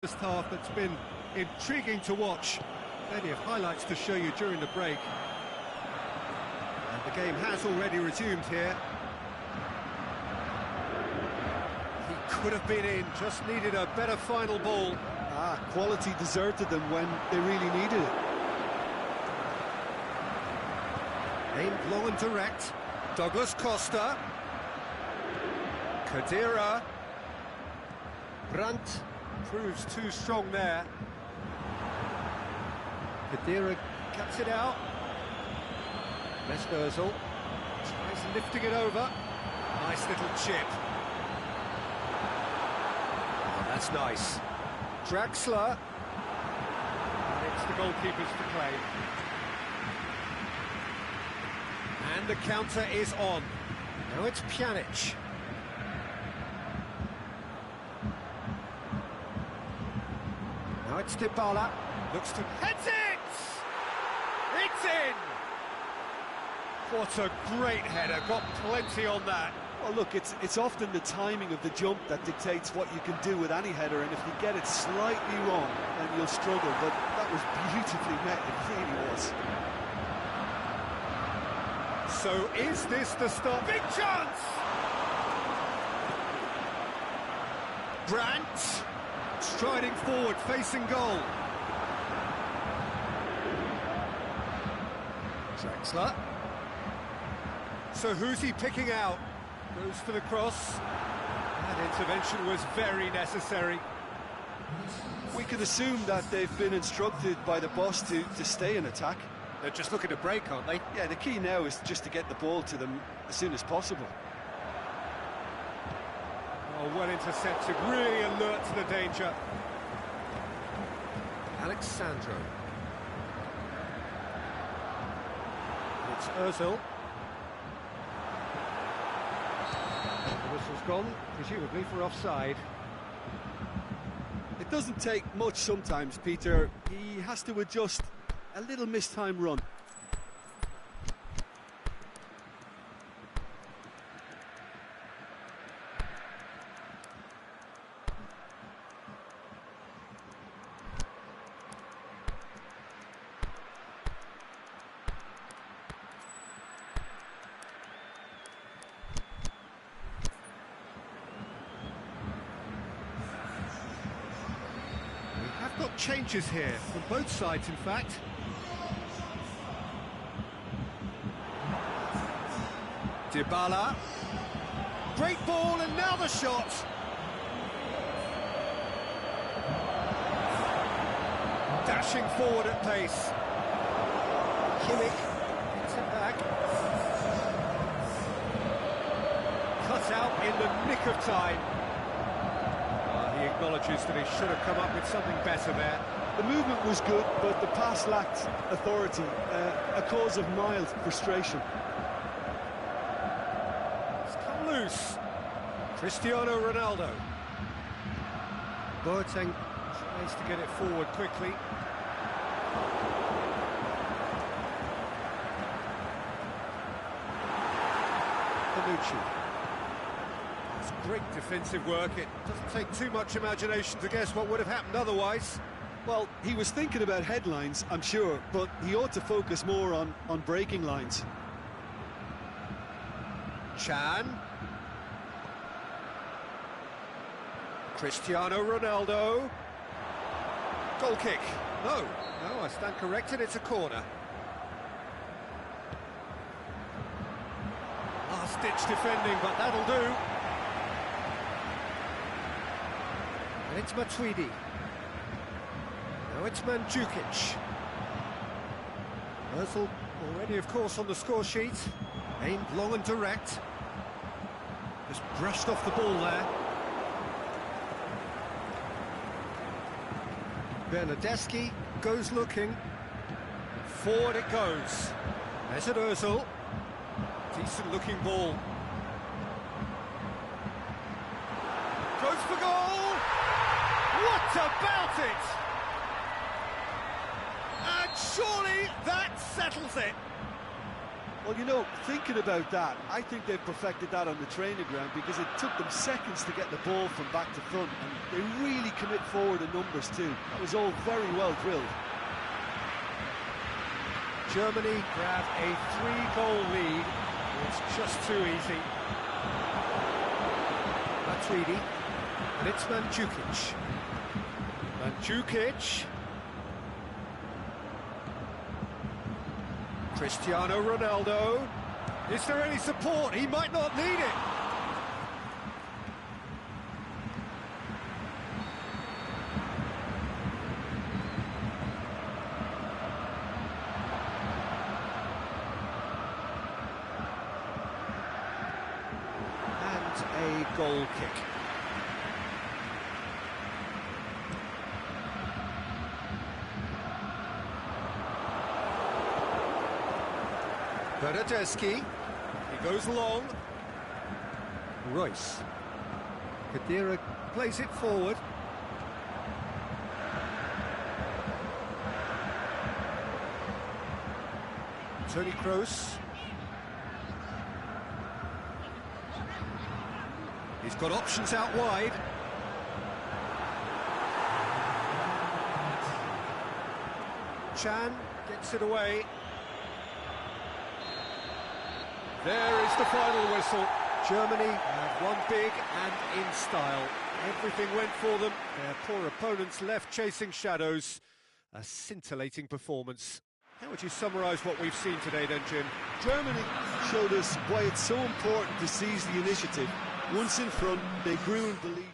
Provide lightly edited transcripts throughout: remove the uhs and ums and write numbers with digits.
First half that's been intriguing to watch. Plenty of highlights to show you during the break. And the game has already resumed here. He could have been in, just needed a better final ball. Quality deserted them when they really needed it. Aimed long and direct. Douglas Costa. Kadira. Brandt proves too strong there. Kadira cuts it out. Ozil tries lifting it over. Nice little chip. Oh, that's nice. Draxler. And it's the goalkeepers to play. And the counter is on. Now it's Pjanic. Now it's Dybala. Looks to... Heads it! It's in! What a great header. Got plenty on that. Well, look, it's often the timing of the jump that dictates what you can do with any header, and if you get it slightly wrong, then you'll struggle. But that was beautifully met, it really was. So is this the start? Big chance! Brandt striding forward, facing goal. Draxler. So who's he picking out? Goes for the cross. That intervention was very necessary. We could assume that they've been instructed by the boss to stay in attack. They're just looking to break, aren't they? Yeah, the key now is just to get the ball to them as soon as possible. Oh, well intercepted, really alert to the danger. Alexandro. It's Ozil. The whistle's gone, presumably for offside. It doesn't take much sometimes, Peter. He has to adjust a little mistimed run. We have got changes here, from both sides in fact. Dybala. Great ball, and now the shot. Dashing forward at pace. Kimmich gets it back. Cut out in the nick of time. He acknowledges that he should have come up with something better there. The movement was good, but the pass lacked authority, a cause of mild frustration. Loose. Cristiano Ronaldo. Boateng tries to get it forward quickly. Panucci. It's great defensive work. It doesn't take too much imagination to guess what would have happened otherwise. Well, he was thinking about headlines, I'm sure, but he ought to focus more on breaking lines. Chan. Cristiano Ronaldo. Goal kick. No, I stand corrected, it's a corner. Last-ditch defending, but that'll do. And it's Matuidi. Now it's Mandzukic. Ozil already, of course, on the score sheet. Aimed long and direct. Just brushed off the ball there. Bernardeschi goes looking. Forward it goes. Mesut Ozil. Decent looking ball. Goes for goal! What about it? And surely that settles it. Well, you know, thinking about that, I think they've perfected that on the training ground because it took them seconds to get the ball from back to front, and they really commit forward in numbers too. That was all very well drilled. Germany grab a 3-goal lead. It's just too easy. Matuidi, and it's Mandzukic. Mandzukic. Cristiano Ronaldo. Is there any support? He might not need it. And a goal kick. Bernardeschi, he goes long. Royce. Khedira plays it forward. Toni Kroos. He's got options out wide. Chan gets it away. There is the final whistle. Germany have won big and in style. Everything went for them. Their poor opponents left chasing shadows. A scintillating performance. How would you summarise what we've seen today then, Jim? Germany showed us why it's so important to seize the initiative. Once in front, they grew in belief.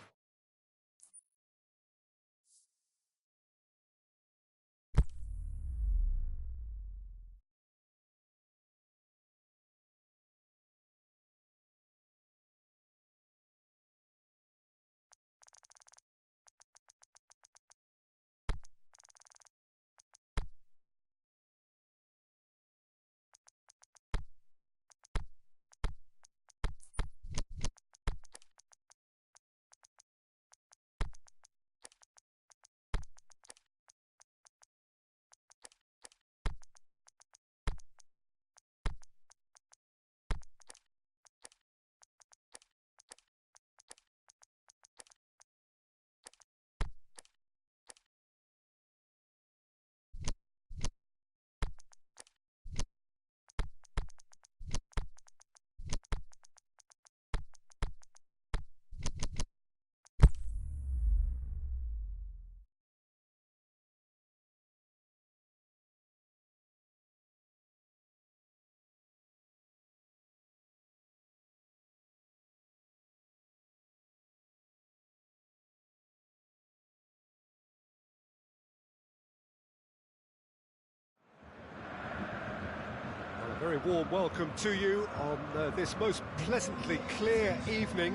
A very warm welcome to you on this most pleasantly clear evening.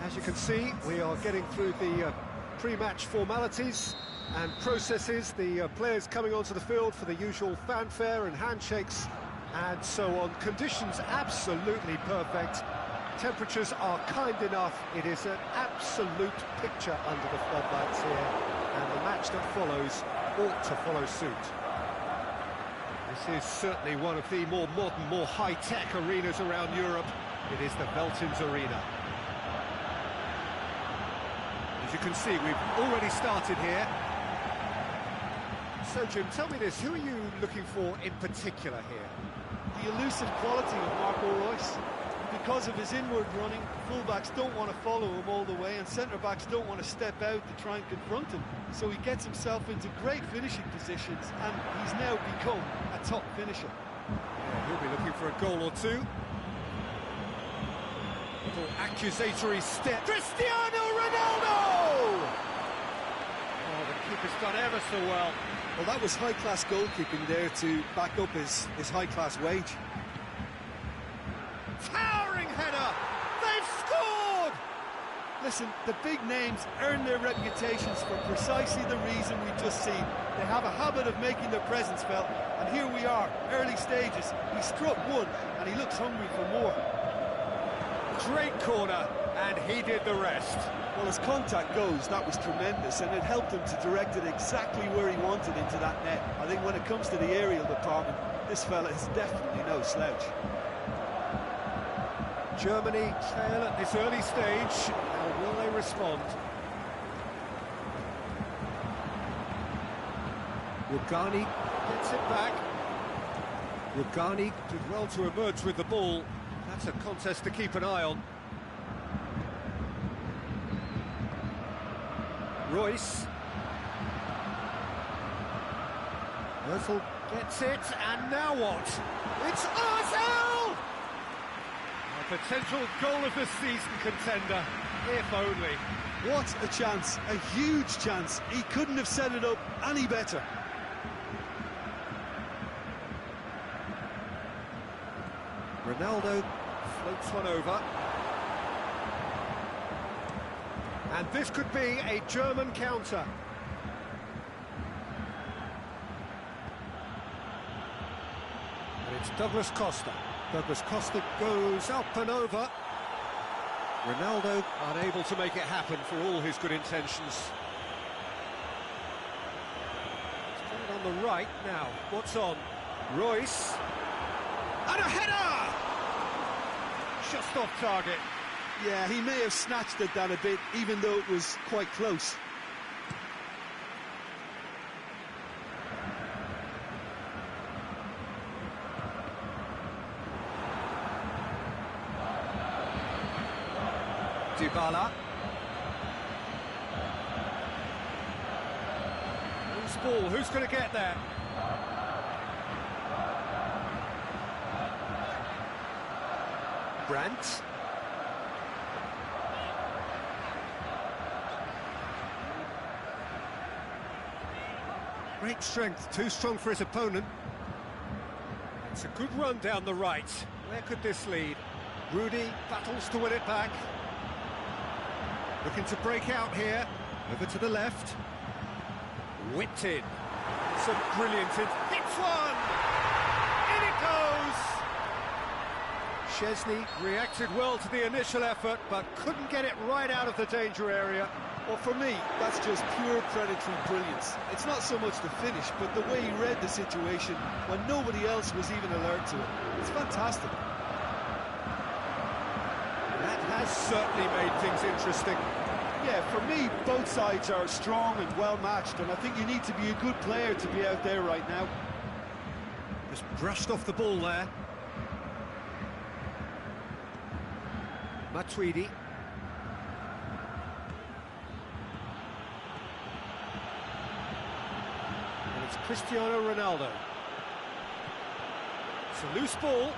As you can see, we are getting through the pre-match formalities and processes, the players coming onto the field for the usual fanfare and handshakes and so on. Conditions absolutely perfect. Temperatures are kind enough. It is an absolute picture under the floodlights here, and the match that follows ought to follow suit. This is certainly one of the more modern, more high-tech arenas around Europe. It is the Veltins Arena. As you can see, we've already started here. So, Jim, tell me this, who are you looking for in particular here? The elusive quality of Marco Reus. Because of his inward running, fullbacks don't want to follow him all the way, and centre-backs don't want to step out to try and confront him. So he gets himself into great finishing positions, and he's now become a top finisher. Yeah, he'll be looking for a goal or two. Little accusatory step. Cristiano Ronaldo! Oh, the keeper's done ever so well. Well, that was high-class goalkeeping there to back up his high-class wage. Towering header! They've scored! Listen, the big names earn their reputations for precisely the reason we've just seen. They have a habit of making their presence felt, and here we are, early stages. He struck one, and he looks hungry for more. Great corner, and he did the rest. Well, as contact goes, that was tremendous, and it helped him to direct it exactly where he wanted into that net. I think when it comes to the aerial department, this fella is definitely no slouch. Germany trail at this early stage. Now, will they respond? Rugani gets it back. Rugani did well to emerge with the ball. That's a contest to keep an eye on. Royce. Ozil gets it, and now what? It's Ozil! A potential goal of the season contender, if only. What a chance, a huge chance. He couldn't have set it up any better. Ronaldo floats one over. And this could be a German counter. And it's Douglas Costa. Douglas Costa goes up and over. Ronaldo unable to make it happen for all his good intentions. It's on the right now. What's on? Royce. And a header! Just off target. Yeah, he may have snatched it down a bit, even though it was quite close. Dybala. Loose ball, who's going to get there? Brandt. Great strength, too strong for his opponent. It's a good run down the right. Where could this lead? Rudy battles to win it back. Looking to break out here. Over to the left. Whipped in. It's a brilliant hit. Hits one! In it goes! Szczesny reacted well to the initial effort, but couldn't get it right out of the danger area. Well, for me, that's just pure predatory brilliance. It's not so much the finish, but the way he read the situation when nobody else was even alert to it. It's fantastic. That has certainly made things interesting. Yeah, for me, both sides are strong and well-matched, and I think you need to be a good player to be out there right now. Just brushed off the ball there. Matuidi. And it's Cristiano Ronaldo. It's a loose ball.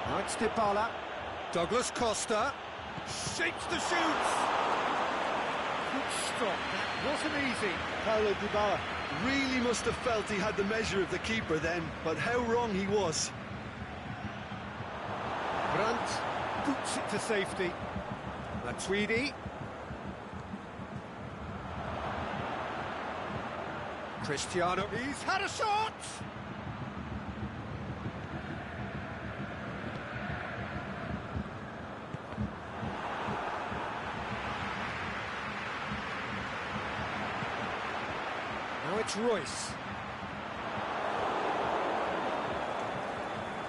Now it's Dybala. Douglas Costa. Shapes the shoots. Good stop. That wasn't easy. Paulo Dybala really must have felt he had the measure of the keeper then, but how wrong he was. Brandt boots it to safety. Matuidi. Cristiano, he's had a shot! Now it's Royce.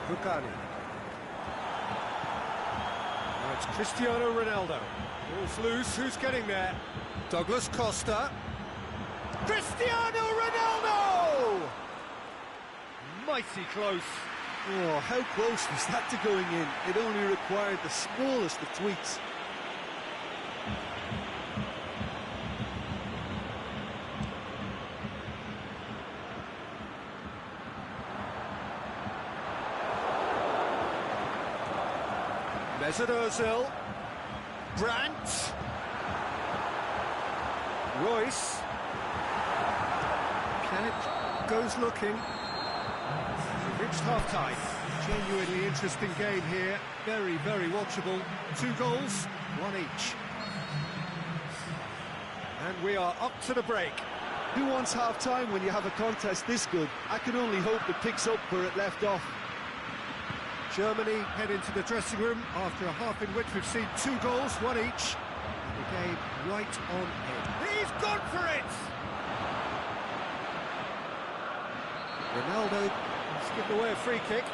Rugani. Now it's Cristiano Ronaldo. Ball's loose, who's getting there? Douglas Costa. Cristiano Ronaldo! Mighty close. Oh, how close was that to going in? It only required the smallest of tweaks. Mesut Ozil. Brandt. Royce. Pjanic goes looking. We've reached half-time. Genuinely interesting game here. Very, very watchable. 2 goals, 1 each. And we are up to the break. Who wants half-time when you have a contest this good? I can only hope it picks up where it left off. Germany head into the dressing room after a half in which we've seen 2 goals, 1 each. The game right on end. He's gone for it! Ronaldo has given away a free kick.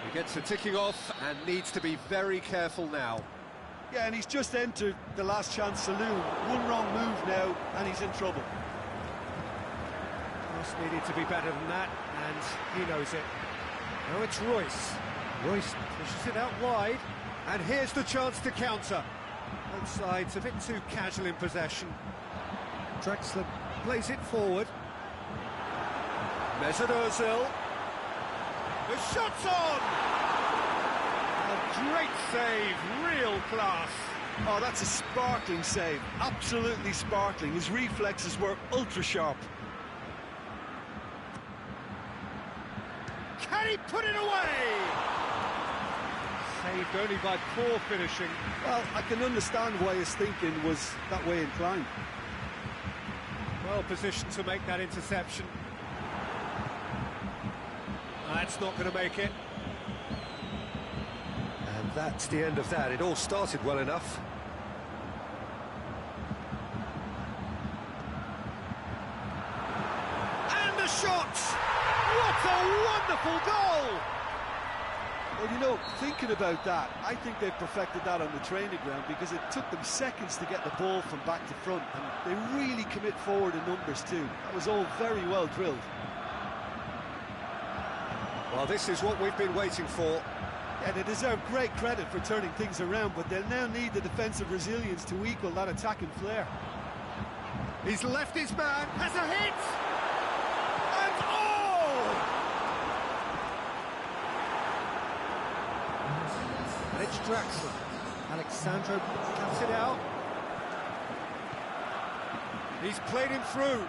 He gets the ticking off and needs to be very careful now. Yeah, and he's just entered the last chance saloon. One wrong move now, and he's in trouble. Ross needed to be better than that, and he knows it. Now it's Royce. Royce pushes it out wide, and here's the chance to counter. Both sides a bit too casual in possession. Draxler plays it forward. Mesut Ozil. The shot's on! A great save, real class. Oh, that's a sparkling save, absolutely sparkling. His reflexes were ultra-sharp. Can he put it away? Saved only by poor finishing. Well, I can understand why his thinking was that way inclined. Well positioned to make that interception. That's not going to make it. And that's the end of that. It all started well enough. And the shot! What a wonderful goal! Well, you know, thinking about that, I think they've perfected that on the training ground because it took them seconds to get the ball from back to front, and they really commit forward in numbers too. That was all very well drilled. Well, this is what we've been waiting for. Yeah, they deserve great credit for turning things around, but they'll now need the defensive resilience to equal that attacking flair. He's left his man, has a hit! And oh! And it's Draxler. Alexandro cuts it out. He's played him through.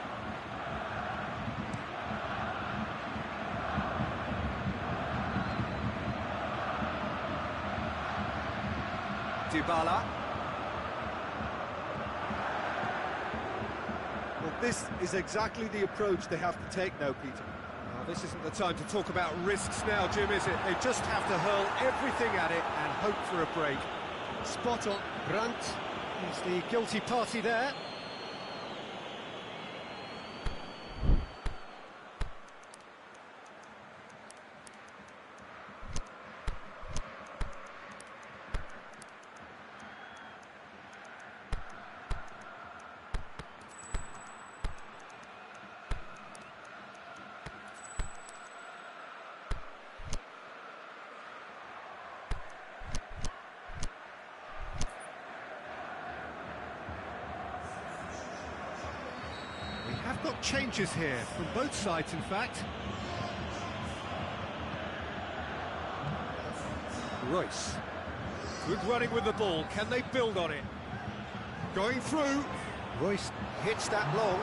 Dybala. Well, this is exactly the approach they have to take now, Peter. Well, this isn't the time to talk about risks now, Jim, is it? They just have to hurl everything at it and hope for a break. Spot on. Brandt is the guilty party there. Have got changes here from both sides, in fact. Royce. Good running with the ball. Can they build on it? Going through. Royce hits that long.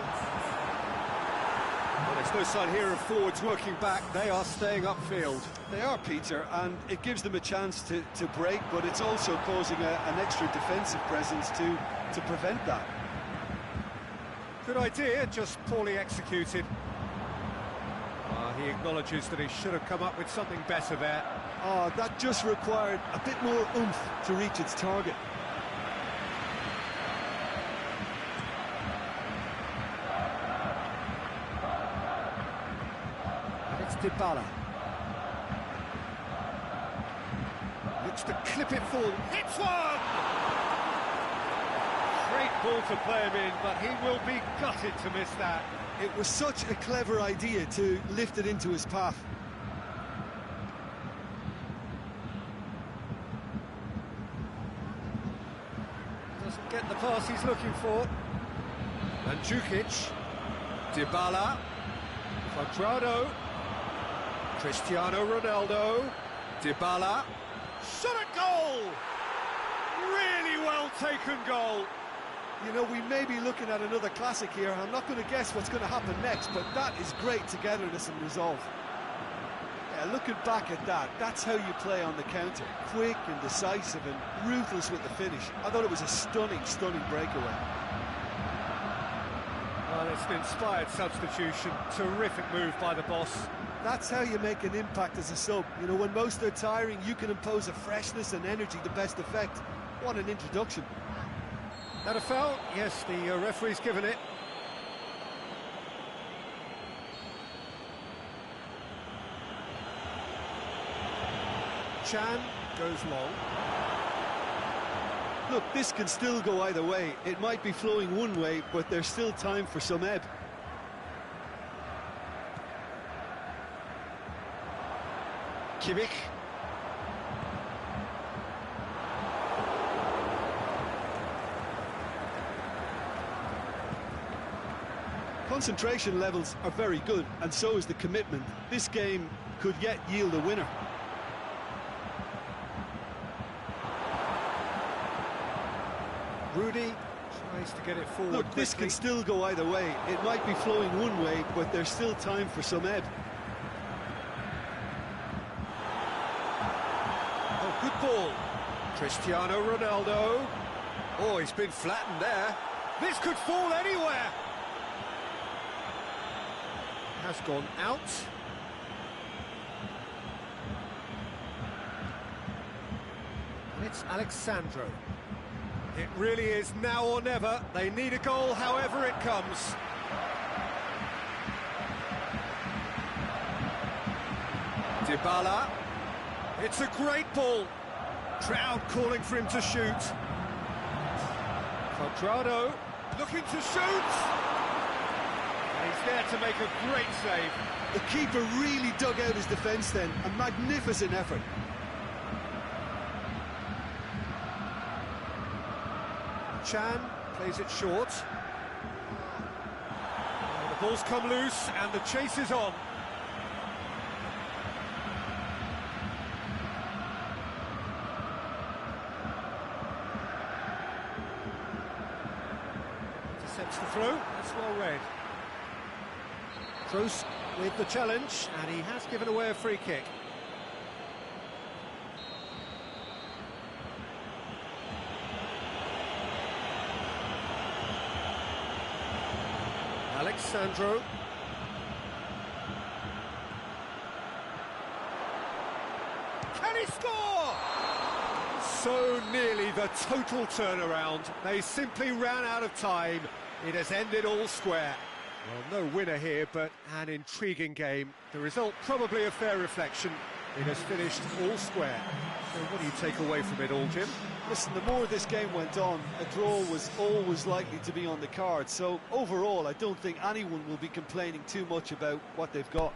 Well, there's no sign here of forwards working back. They are staying upfield. They are, Peter, and it gives them a chance to break, but it's also causing an extra defensive presence to prevent that. Good idea, just poorly executed. He acknowledges that he should have come up with something better there. Oh, that just required a bit more oomph to reach its target. And it's Dybala. Looks to clip it full. Hits one! Great ball to play him in, but he will be gutted to miss that. It was such a clever idea to lift it into his path. Doesn't get the pass he's looking for. Mandzukic. Dybala. Cuadrado. Cristiano Ronaldo. Dybala. Shot at goal! Really well taken goal. You know, we may be looking at another classic here. I'm not going to guess what's going to happen next, but that is great togetherness and resolve. Yeah, looking back at that, that's how you play on the counter. Quick and decisive and ruthless with the finish. I thought it was a stunning, stunning breakaway. Well, it's an inspired substitution. Terrific move by the boss. That's how you make an impact as a sub. You know, when most are tiring, you can impose a freshness and energy to best effect. What an introduction. That a foul? Yes, the referee's given it. Chan goes long. Look, this can still go either way. It might be flowing one way, but there's still time for some ebb. Kimmich. Concentration levels are very good, and so is the commitment. This game could yet yield a winner. Rudy tries to get it forward. Look, this can still go either way. It might be flowing one way, but there's still time for some ebb. Oh, good ball. Cristiano Ronaldo. Oh, he's been flattened there. This could fall anywhere. Has gone out. And it's Alexandro. It really is now or never. They need a goal however it comes. Dybala. It's a great ball. Crowd calling for him to shoot. Cuadrado looking to shoot. And he's there to make a great save. The keeper really dug out his defence then. A magnificent effort. Chan plays it short. The ball's come loose and the chase is on. Intercepts the throw, that's well read. Kroos with the challenge, and he has given away a free kick. Alexandro. Can he score? So nearly the total turnaround. They simply ran out of time. It has ended all square. Well, no winner here, but an intriguing game. The result probably a fair reflection. It has finished all square. So what do you take away from it all, Jim? Listen, the more this game went on, a draw was always likely to be on the card. So overall, I don't think anyone will be complaining too much about what they've got.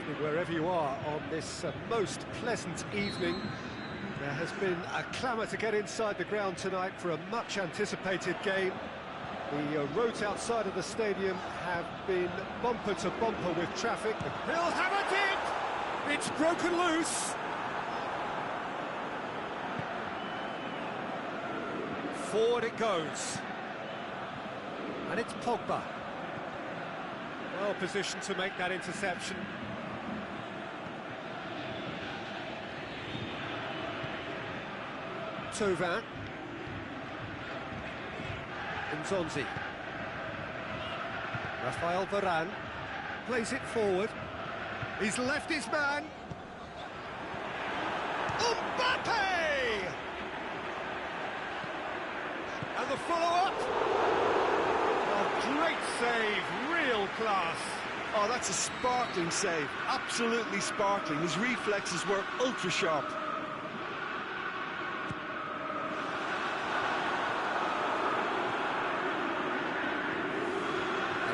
listening wherever you are on this most pleasant evening. There has been a clamour to get inside the ground tonight for a much-anticipated game. The roads outside of the stadium have been bumper to bumper with traffic. He'll have it in! It's broken loose. Forward it goes. And it's Pogba. Well positioned to make that interception. Thauvin. Nzonzi. Rafael Varane plays it forward. He's left his man. Mbappe! And the follow-up. Oh, great save, real class. Oh, that's a sparkling save, absolutely sparkling. His reflexes were ultra-sharp.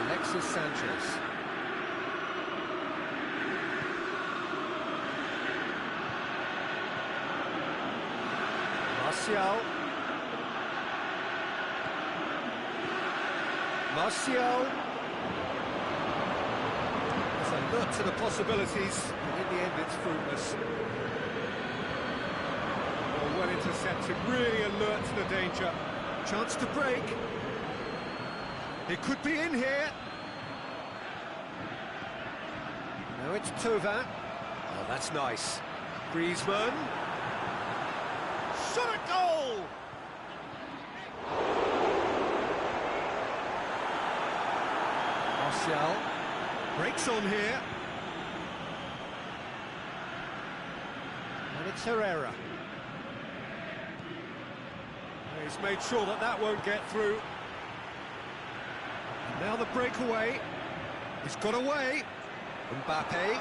Alexis Sanchez. Martial. There's a look to the possibilities, but in the end it's fruitless. Well intercepted, really alert to the danger. Chance to break. It could be in here. Now it's Thauvin. Oh, that's nice. Griezmann. Shot at goal! Martial breaks on here. And it's Herrera. He's made sure that that won't get through. And now the breakaway. He's got away. Mbappe.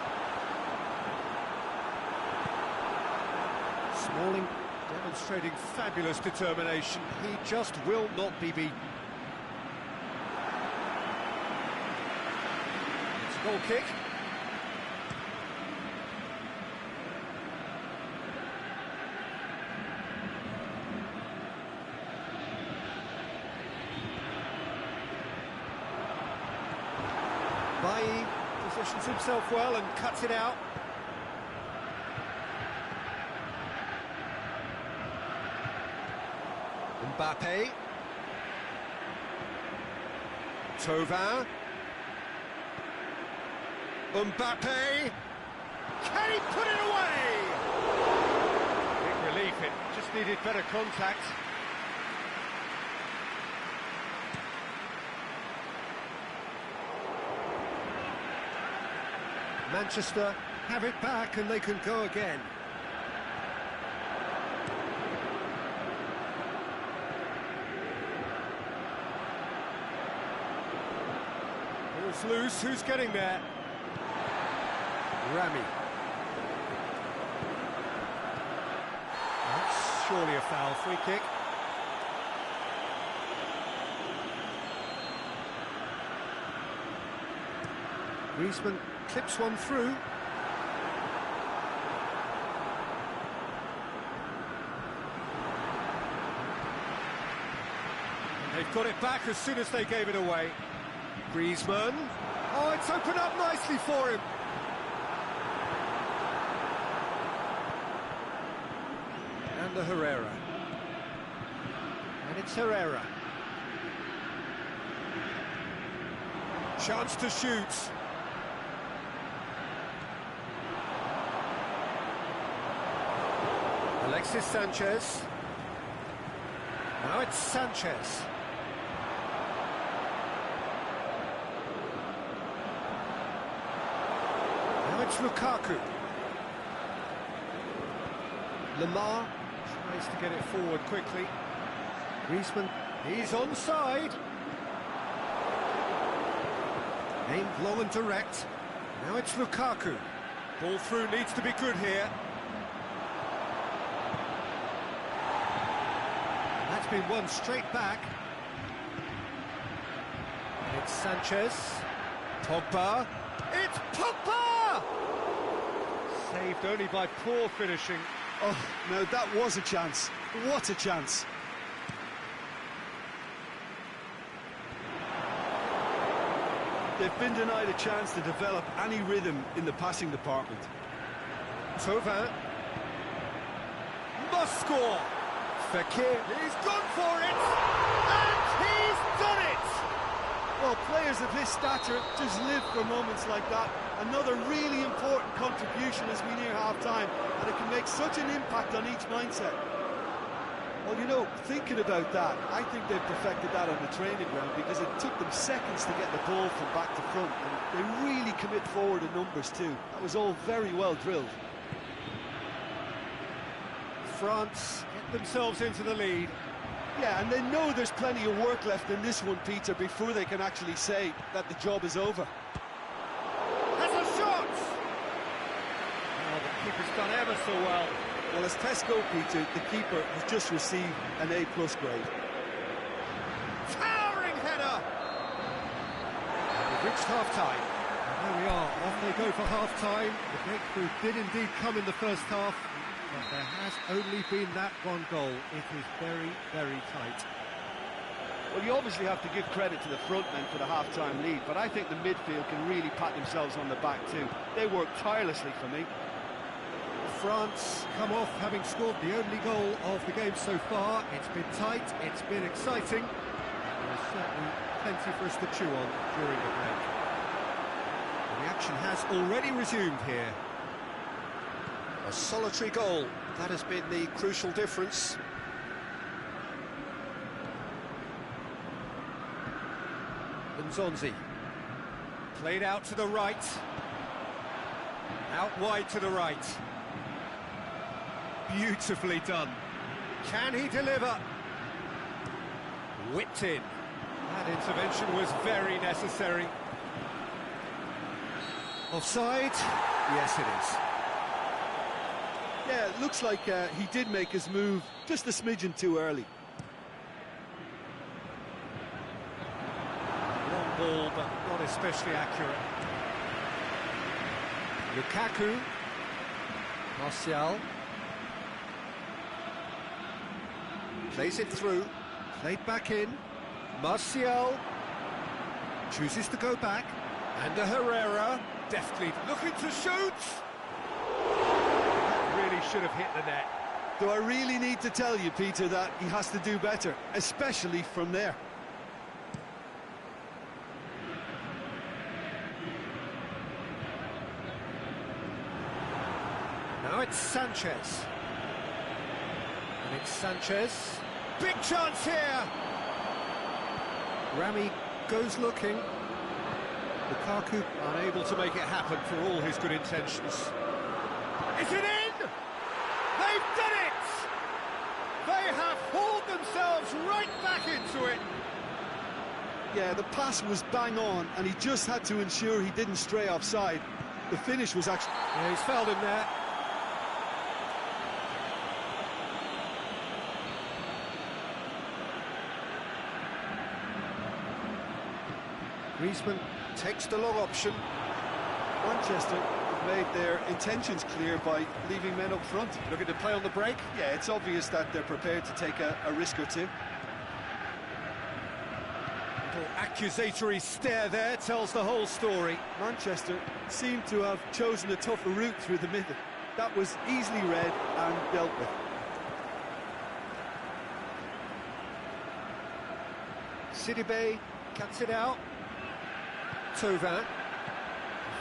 Smalling demonstrating fabulous determination. He just will not be beaten. It's a goal kick. Bailly positions himself well and cuts it out. Mbappe. Thauvin. Mbappe. Can he put it away? Big relief, it just needed better contact. Manchester have it back and they can go again. Ball's loose, who's getting there? Rami. That's surely a foul, free kick. Griezmann clips one through. They've got it back as soon as they gave it away. Griezmann. Oh, it's opened up nicely for him. And the Herrera. And it's Herrera. Chance to shoot. Alexis Sanchez. Now it's Sanchez. Now it's Lukaku. Lamar tries to get it forward quickly. Griezmann, he's onside. Aimed long and direct. Now it's Lukaku. Ball through needs to be good here. That's been won straight back. And it's Sanchez. Pogba. It's Pogba! Saved only by poor finishing. Oh, no, that was a chance. What a chance. They've been denied a chance to develop any rhythm in the passing department. Tauvin. Must score. Fekir. He's gone for it, and he's done it! Well, players of his stature just live for moments like that. Another really important contribution as we near half-time, and it can make such an impact on each mindset. Well, you know, thinking about that, I think they've perfected that on the training ground because it took them seconds to get the ball from back to front, and they really commit forward in numbers too. That was all very well drilled. France get themselves into the lead. Yeah, and they know there's plenty of work left in this one, Peter, before they can actually say that the job is over. Has a shot! Oh, the keeper's done ever so well. Well, as tests go, Peter, the keeper has just received an A+ grade. Towering header! We've reached half-time. And there we are, off they go for half-time. The breakthrough did indeed come in the first half, but there has only been that one goal. It is very, very tight. Well, you obviously have to give credit to the front men for the half-time lead, but I think the midfield can really pat themselves on the back too. They work tirelessly for me. France come off having scored the only goal of the game so far. It's been tight, it's been exciting. There's certainly plenty for us to chew on during the break. The action has already resumed here. A solitary goal, that has been the crucial difference. Nzonzi. Played out to the right. Out wide to the right. Beautifully done. Can he deliver? Whipped in. That intervention was very necessary. Offside? Yes, it is. Yeah, it looks like he did make his move just a smidgen too early. Long ball, but not especially accurate. Lukaku. Martial. Plays it through. Played back in. Martial. Chooses to go back. And a Herrera. Deftly looking to shoot. That really should have hit the net. Do I really need to tell you, Peter, that he has to do better, especially from there? Now it's Sanchez. And it's Sanchez. Big chance here! Rami goes looking. Lukaku unable to make it happen for all his good intentions. Is it in? They've done it! They have hauled themselves right back into it. Yeah, the pass was bang on, and he just had to ensure he didn't stray offside. The finish was actually... Yeah, he's fouled him there. Griezmann takes the long option. Manchester have made their intentions clear by leaving men up front. Looking to play on the break. Yeah, it's obvious that they're prepared to take a risk or two. Little accusatory stare there tells the whole story. Manchester seem to have chosen a tougher route through the middle. That was easily read and dealt with. Sidibe cuts it out. Tauvin.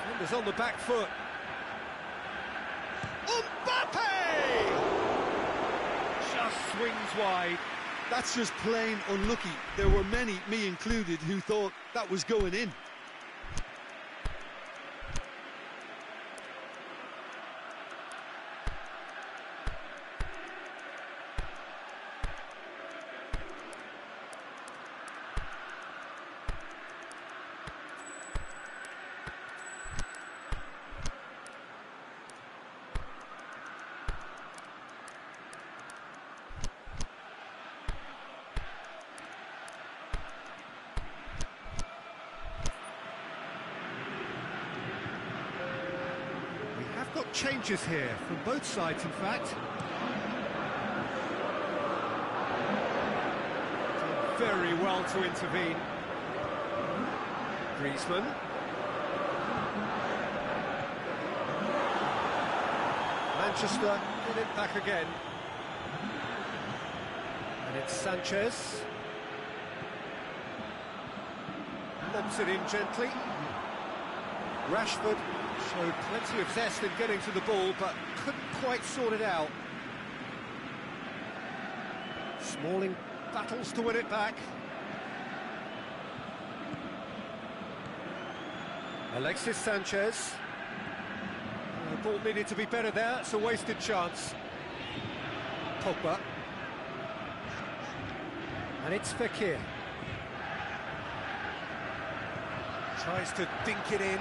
Defenders on the back foot. Mbappe! Just swings wide. That's just plain unlucky. There were many, me included, who thought that was going in. changes here from both sides, in fact. Did very well to intervene. Griezmann. Manchester get it back again. And it's Sanchez. Lobs it in gently. Rashford showed plenty of zest in getting to the ball, but couldn't quite sort it out. Smalling battles to win it back. Alexis Sanchez. The ball needed to be better there, it's a wasted chance. Pogba. And it's Fekir. Tries to dink it in.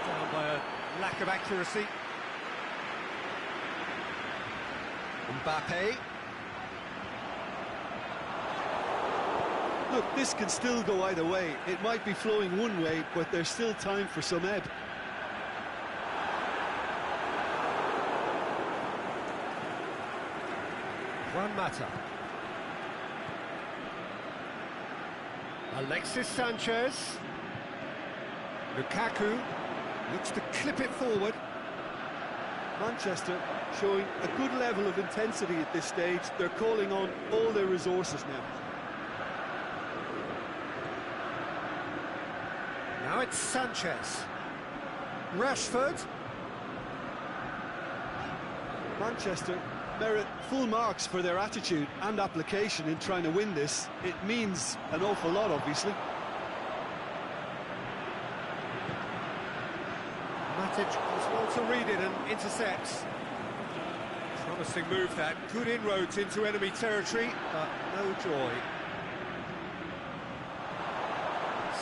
Down by a lack of accuracy. Mbappe. Look, this can still go either way. It might be flowing one way, but there's still time for some ebb. Juan Mata. Alexis Sanchez. Lukaku looks to clip it forward. Manchester showing a good level of intensity at this stage. They're calling on all their resources now. Now it's Sanchez. Rashford. Manchester merit full marks for their attitude and application in trying to win this. It means an awful lot, obviously. Matic does well to read it and intercepts. Promising move that. Good inroads into enemy territory, but no joy.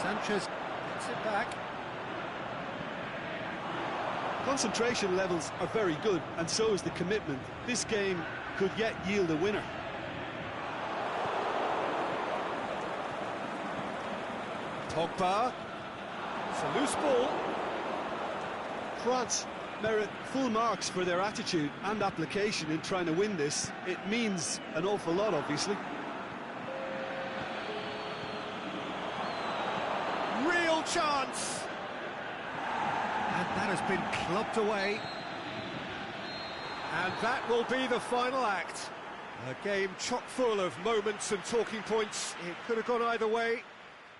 Sanchez gets it back. Concentration levels are very good, and so is the commitment. This game could yet yield a winner. Pogba. It's a loose ball. France merit full marks for their attitude and application in trying to win this. It means an awful lot, obviously. Real chance! And that has been clubbed away. And that will be the final act. A game chock full of moments and talking points. It could have gone either way,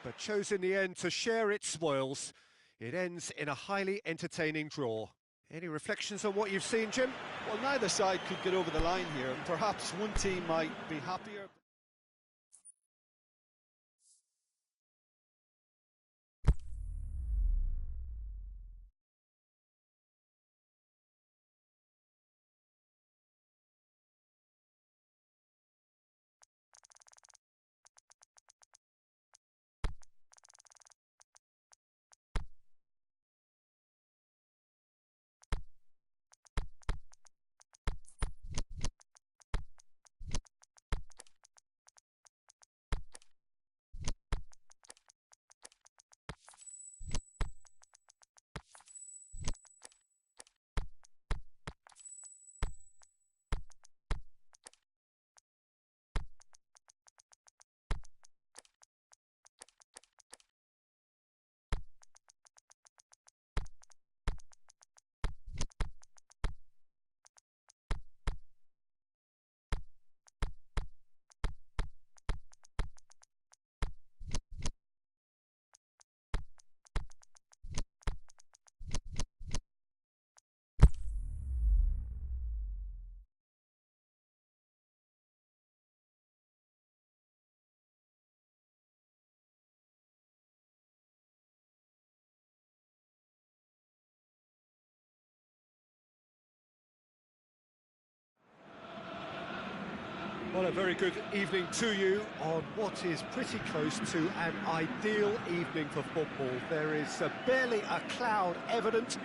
but chose in the end to share its spoils. It ends in a highly entertaining draw. Any reflections on what you've seen, Jim? Well, neither side could get over the line here. Perhaps one team might be happier. Well, a very good evening to you on what is pretty close to an ideal evening for football. There is barely a cloud evident.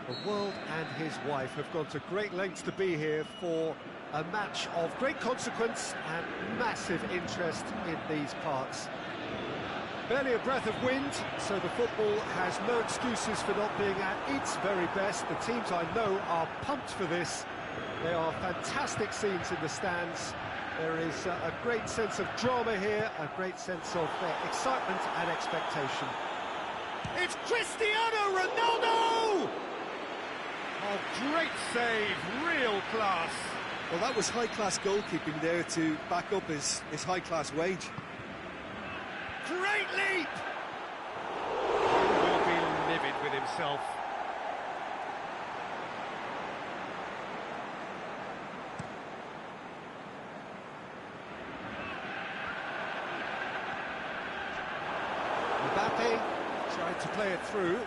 The world and his wife have gone to great lengths to be here for a match of great consequence and massive interest in these parts. Barely a breath of wind, so the football has no excuses for not being at its very best. The teams I know are pumped for this. There are fantastic scenes in the stands. There is a great sense of drama here, a great sense of excitement and expectation. It's Cristiano Ronaldo! Oh, great save, real class. Well, that was high-class goalkeeping there to back up his high-class wage. Great leap! He will be livid with himself. Mbappe tried to play it through.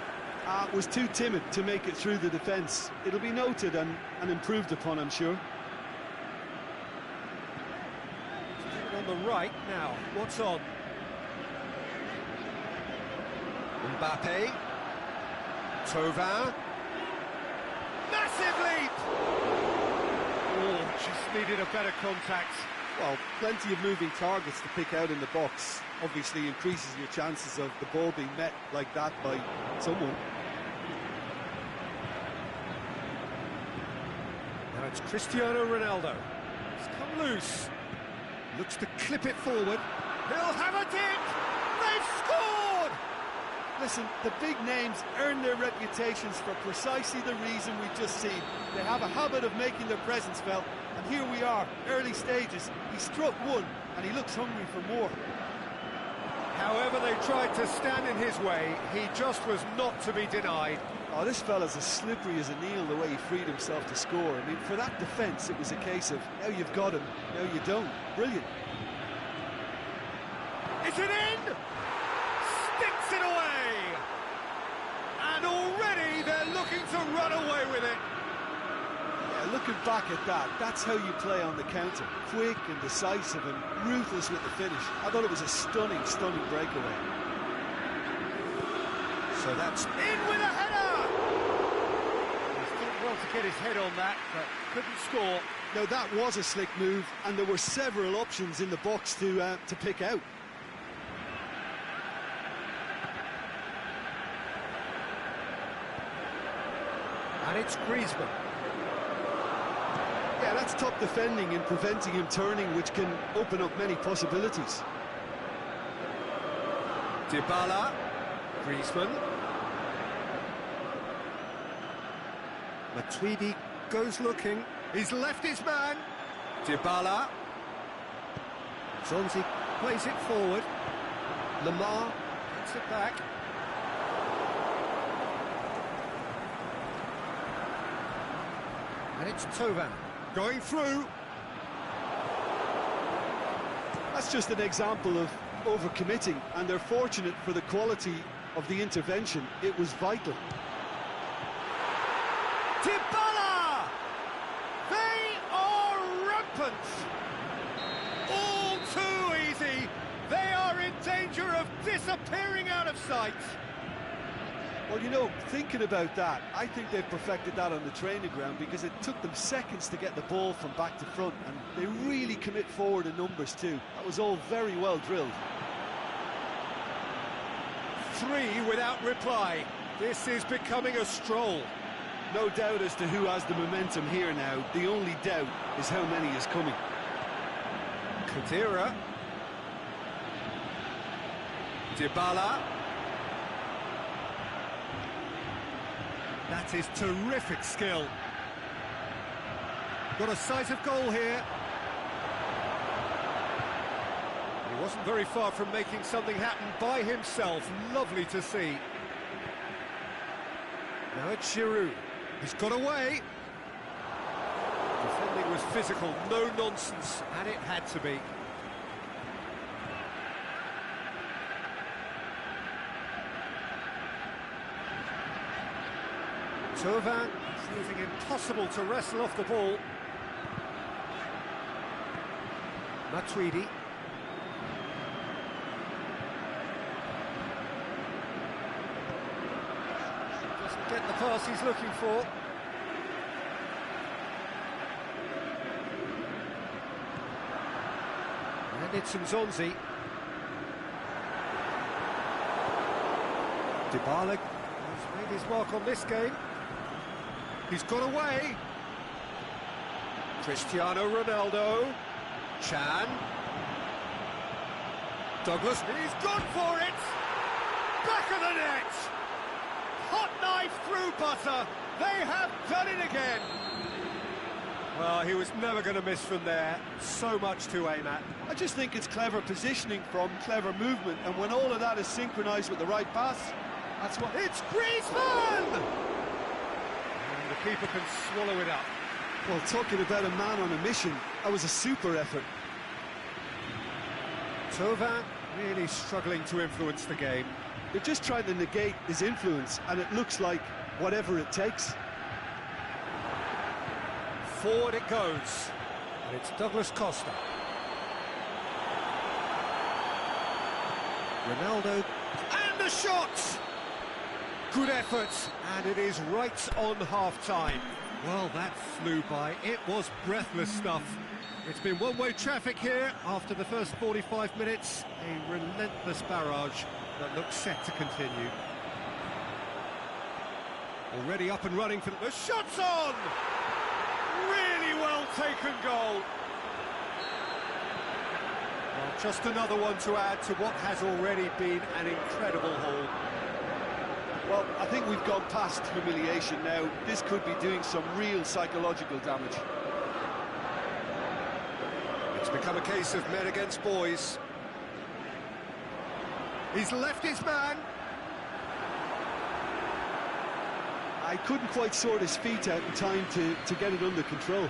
Was too timid to make it through the defence. It'll be noted and improved upon, I'm sure. On the right now, what's on? Mbappe, Thauvin, Massive leap! Oh, just needed a better contact. Well, plenty of moving targets to pick out in the box. Obviously increases your chances of the ball being met like that by someone. Now it's Cristiano Ronaldo. It's come loose. Looks to clip it forward. He'll have a dip! They've scored! Listen, the big names earn their reputations for precisely the reason we've just seen. They have a habit of making their presence felt, and here we are, early stages. He struck one, and he looks hungry for more. However they tried to stand in his way, he just was not to be denied. Oh, this fella's as slippery as a needle the way he freed himself to score. I mean, for that defence, it was a case of, now you've got him, now you don't. Brilliant. Is it in? Sticks it away! And already they're looking to run away with it. Yeah, looking back at that, that's how you play on the counter. Quick and decisive and ruthless with the finish. I thought it was a stunning breakaway. So that's In with a header! He's done well to get his head on that, but couldn't score. Now that was a slick move, and there were several options in the box to pick out. And it's Griezmann. Yeah, that's top defending and preventing him turning, which can open up many possibilities. Dybala, Griezmann. Matuidi goes looking. He's left his man. Dybala. Zonzi plays it forward. Lamar gets it back. And it's Thauvin going through. That's just an example of overcommitting, and they're fortunate for the quality of the intervention. It was vital. Dybala! They are rampant! All too easy! They are in danger of disappearing out of sight! Well, you know, thinking about that, I think they've perfected that on the training ground, because it took them seconds to get the ball from back to front, and they really commit forward in numbers too. That was all very well drilled. 3 without reply. This is becoming a stroll. No doubt as to who has the momentum here now. The only doubt is how many is coming. Khedira. Dybala. That is terrific skill. Got a sight of goal here. He wasn't very far from making something happen by himself. Lovely to see. Now it's Giroud. He's got away. Defending was physical, no nonsense, and it had to be. Thauvin proving impossible to wrestle off the ball. Matuidi. Doesn't get the pass he's looking for. And it's Zonzi. Dybala has made his mark on this game. He's got away. Cristiano Ronaldo. Chan. Douglas. He's gone for it! Back of the net! Hot knife through butter. They have done it again. Well, he was never going to miss from there. So much to aim at. I just think it's clever positioning from clever movement, and when all of that is synchronised with the right pass, that's what... It's Griezmann! And the keeper can swallow it up. Well, talking about a man on a mission, that was a super effort. Thauvin really struggling to influence the game. They're just trying to negate his influence, and it looks like whatever it takes. Forward it goes, and it's Douglas Costa. Ronaldo, And the shot! good effort, and it is right on half-time. Well, that flew by. It was breathless stuff. It's been one-way traffic here after the first 45 minutes. A relentless barrage that looks set to continue. Already up and running for The shot's on! Really well taken goal. well, just another one to add to what has already been an incredible haul. Well, I think we've gone past humiliation now. This could be doing some real psychological damage. It's become a case of men against boys. He's left his man. I couldn't quite sort his feet out in time to get it under control.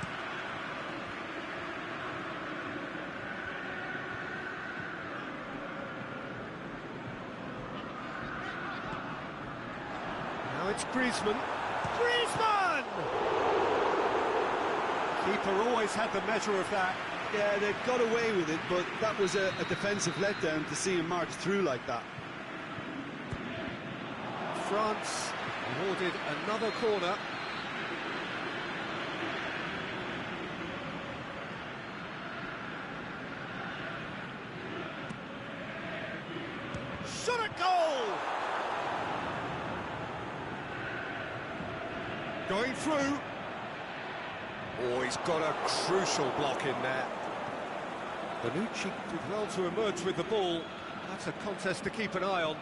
Now it's Griezmann. Griezmann! Keeper always had the measure of that. Yeah, they got away with it, but that was a defensive letdown to see him march through like that. France awarded another corner. Shot at goal! Going through. Oh, he's got a crucial block in there. Bonucci did well to emerge with the ball. That's a contest to keep an eye on.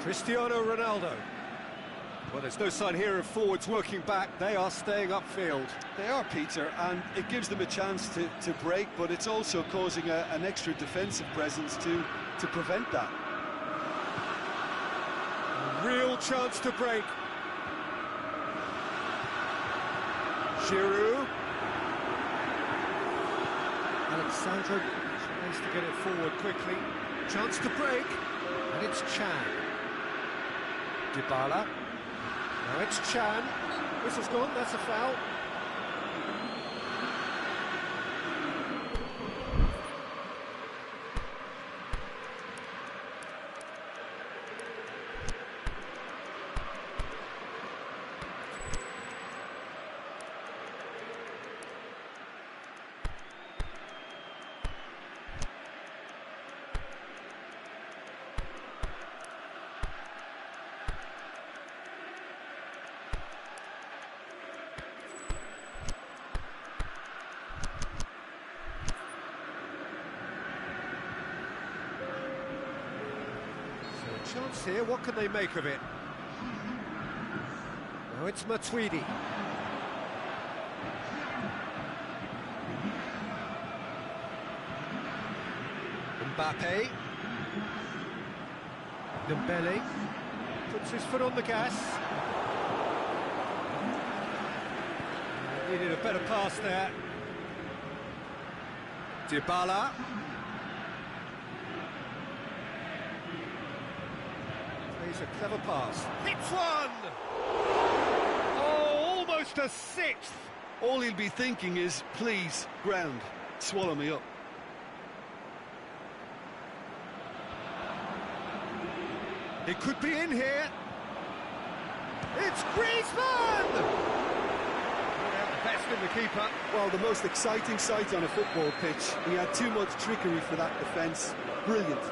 Cristiano Ronaldo. Well, there's no sign here of forwards working back. They are staying upfield. They are, Peter, and it gives them a chance to break, but it's also causing an extra defensive presence to prevent that. A real chance to break. Giroud. Alexandro tries to get it forward quickly. Chance to break. And it's Chan. Dybala. Now it's Chan. Whistle's gone, that's a foul. Chance here, what can they make of it? Now it's Matuidi. Mbappe. Dembele puts his foot on the gas. Needed a better pass there. Dybala. Plays a clever pass. Hits one! Oh, almost a sixth! All he'll be thinking is, please, ground, swallow me up. It could be in here. It's Griezmann! best in the keeper. Well, the most exciting sight on a football pitch. He had too much trickery for that defence. Brilliant.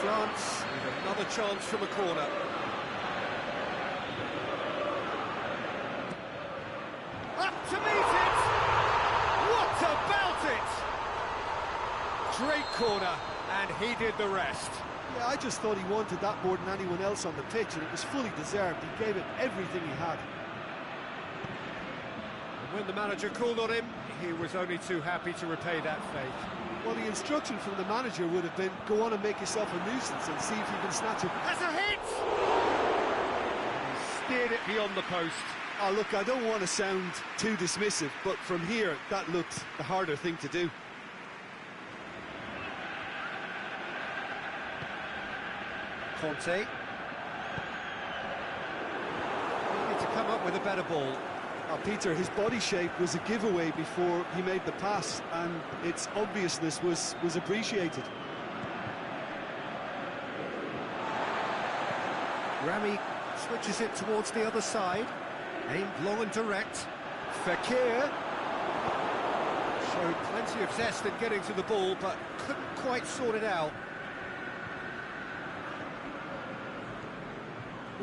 France with another chance from a corner. Up to meet it! What about it? Great corner, and he did the rest. Yeah, I just thought he wanted that more than anyone else on the pitch, and it was fully deserved. He gave it everything he had. And when the manager called on him, he was only too happy to repay that faith. Well, the instruction from the manager would have been, go on and make yourself a nuisance and see if you can snatch it. That's a hit! He steered it beyond the post. Oh, look, I don't want to sound too dismissive, but from here, that looked the harder thing to do. Conte. Needed to come up with a better ball. Oh, Peter, his body shape was a giveaway before he made the pass, and its obviousness was appreciated. Rami switches it towards the other side. Aimed long and direct. Fekir showed plenty of zest in getting to the ball, but couldn't quite sort it out.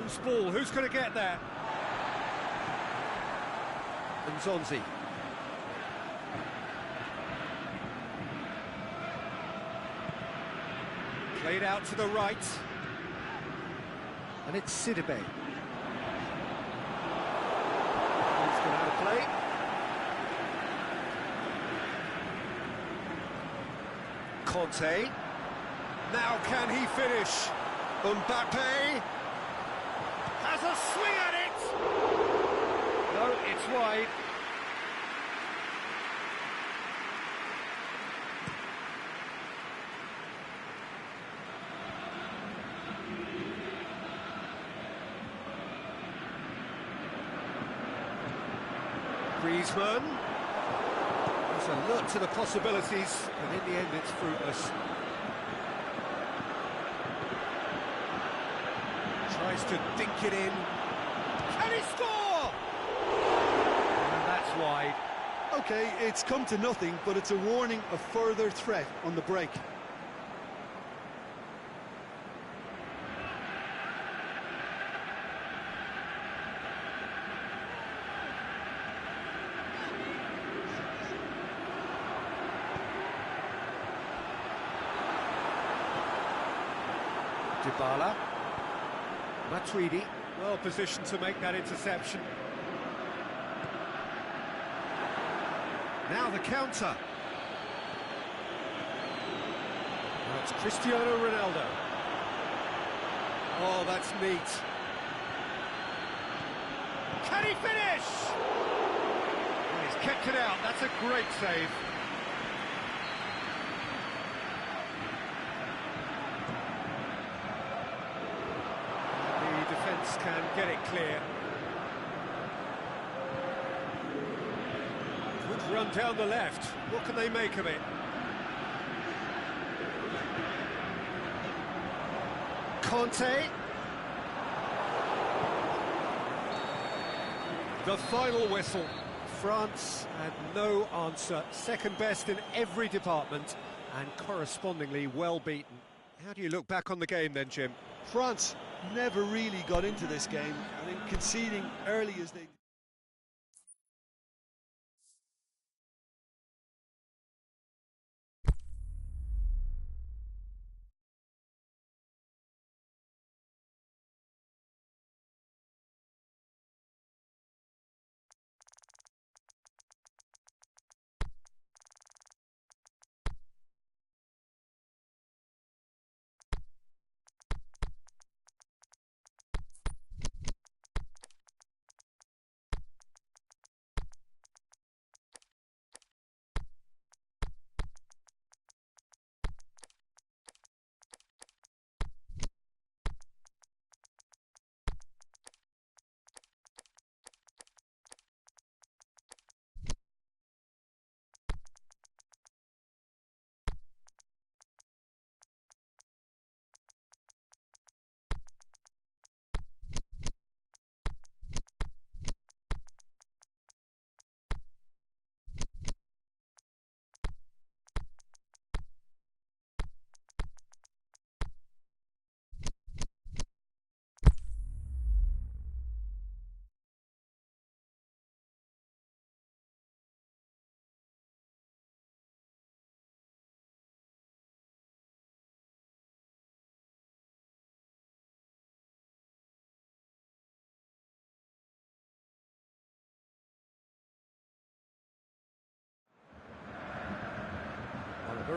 Loose ball, who's going to get there? And Zonzi. Played out to the right. And it's Sidibe. He's gone out of play. Conte. Now can he finish? Mbappe has a swing at it. No, it's wide. Griezmann. He's alert to the possibilities, but in the end it's fruitless. Tries to dink it in. Can he score? And that's wide. Okay, it's come to nothing, but it's a warning of further threat on the break. Dybala. Matuidi, well positioned to make that interception. Now the counter. Now it's Cristiano Ronaldo. Oh, that's neat. Can he finish? And he's kept it out. That's a great save. Defence can get it clear. Good run down the left. What can they make of it? Conte. The final whistle. France had no answer. Second best in every department and correspondingly well beaten. How do you look back on the game then, Jim? France never really got into this game, and in conceding early as they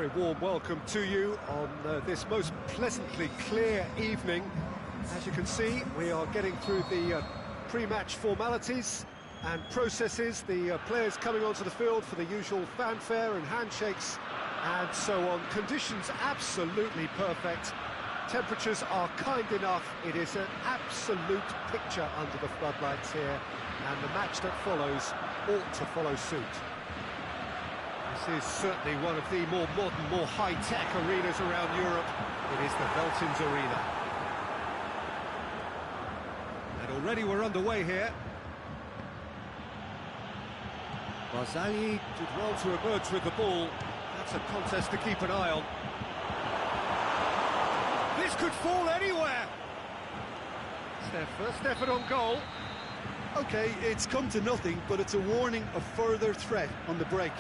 very warm welcome to you on this most pleasantly clear evening. As you can see, we are getting through the pre-match formalities and processes, the players coming onto the field for the usual fanfare and handshakes and so on. Conditions absolutely perfect. Temperatures are kind enough. It is an absolute picture under the floodlights here, and the match that follows ought to follow suit. This is certainly one of the more modern, more high-tech arenas around Europe. It is the Veltins Arena. And already we're underway here. Barzagli did well to emerge with the ball. That's a contest to keep an eye on. This could fall anywhere. It's their first effort on goal. Okay, it's come to nothing, but it's a warning of further threat on the break.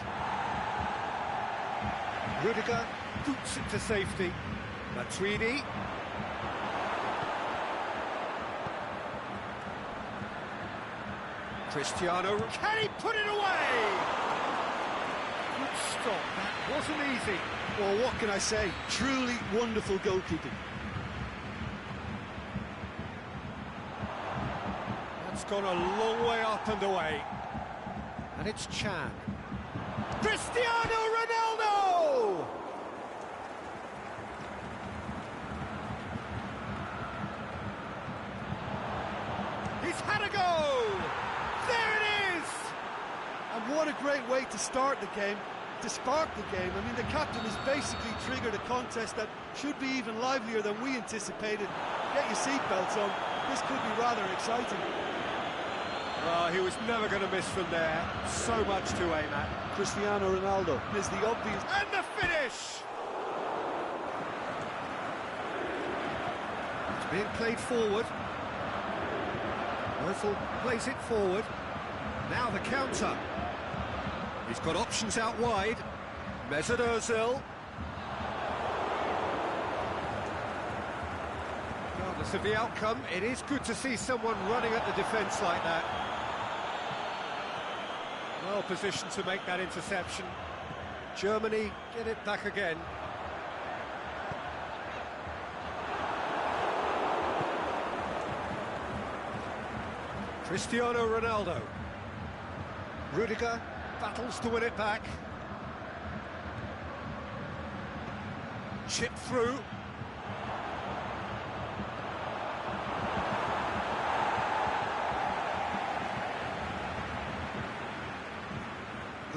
Rudiger boots it to safety. Matuidi. Cristiano, can he put it away? Good stop, that wasn't easy. Well, what can I say? Truly wonderful goalkeeping. That's gone a long way up and away. And it's Chan. Cristiano Ronaldo! He's had a go! There it is! And what a great way to start the game, to spark the game. I mean, the captain has basically triggered a contest that should be even livelier than we anticipated. Get your seatbelts on. This could be rather exciting. Oh, he was never going to miss from there. So much to aim at. Cristiano Ronaldo is the obvious... And the finish! It's being played forward. Özil plays it forward. Now the counter. He's got options out wide. Mesut Özil. Regardless of the outcome, it is good to see someone running at the defence like that. Well positioned to make that interception. Germany get it back again. Cristiano Ronaldo. Rudiger battles to win it back. Chip through.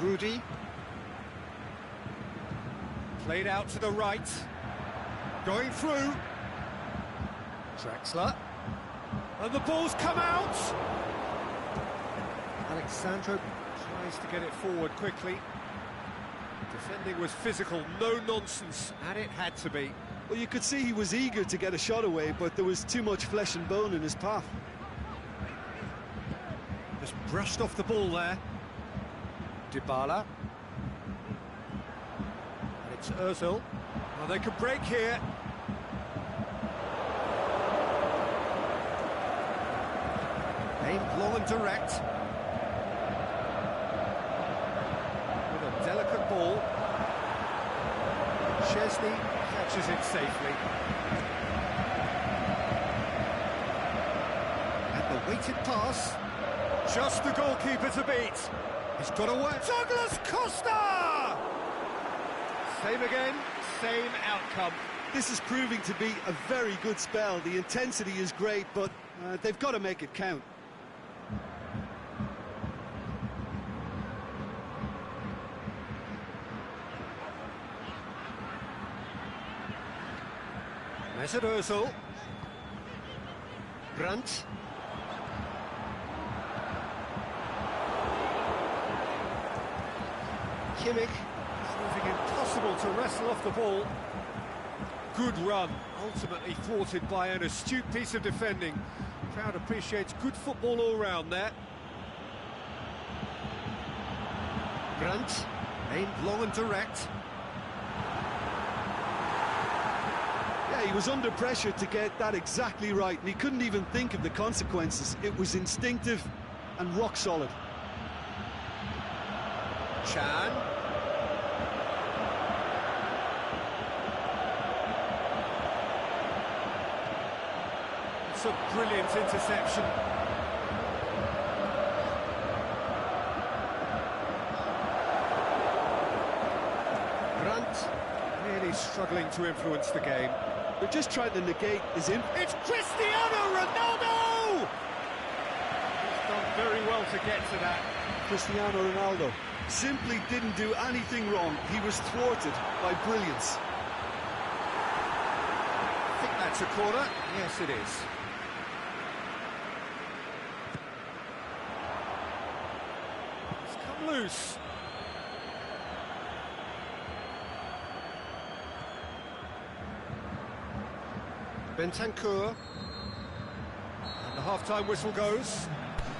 Rudy. Played out to the right. Going through. Draxler. And the ball's come out. Alexandro tries to get it forward quickly. Defending was physical, no nonsense, and it had to be. Well, you could see he was eager to get a shot away, but there was too much flesh and bone in his path. Just brushed off the ball there. Dybala. And it's Özil. Well, they could break here. Aimed long and direct. With a delicate ball. Chesney catches it safely. And the weighted pass. Just the goalkeeper to beat. He's got away. Douglas Costa! Same again, same outcome. This is proving to be a very good spell. The intensity is great, but they've got to make it count. Mesut Özil. Brandt. Kimmich, proving impossible to wrestle off the ball. Good run, ultimately thwarted by an astute piece of defending. Crowd appreciates good football all round there. Brandt, aimed long and direct. Yeah, he was under pressure to get that exactly right, and he couldn't even think of the consequences. It was instinctive and rock solid. Chan. That's a brilliant interception. Brandt really struggling to influence the game. They're just trying to negate his impact. It's Cristiano Ronaldo! He's done very well to get to that. Cristiano Ronaldo simply didn't do anything wrong. He was thwarted by brilliance. I think that's a corner. Yes, it is. It's come loose. Bentancur. And the half-time whistle goes.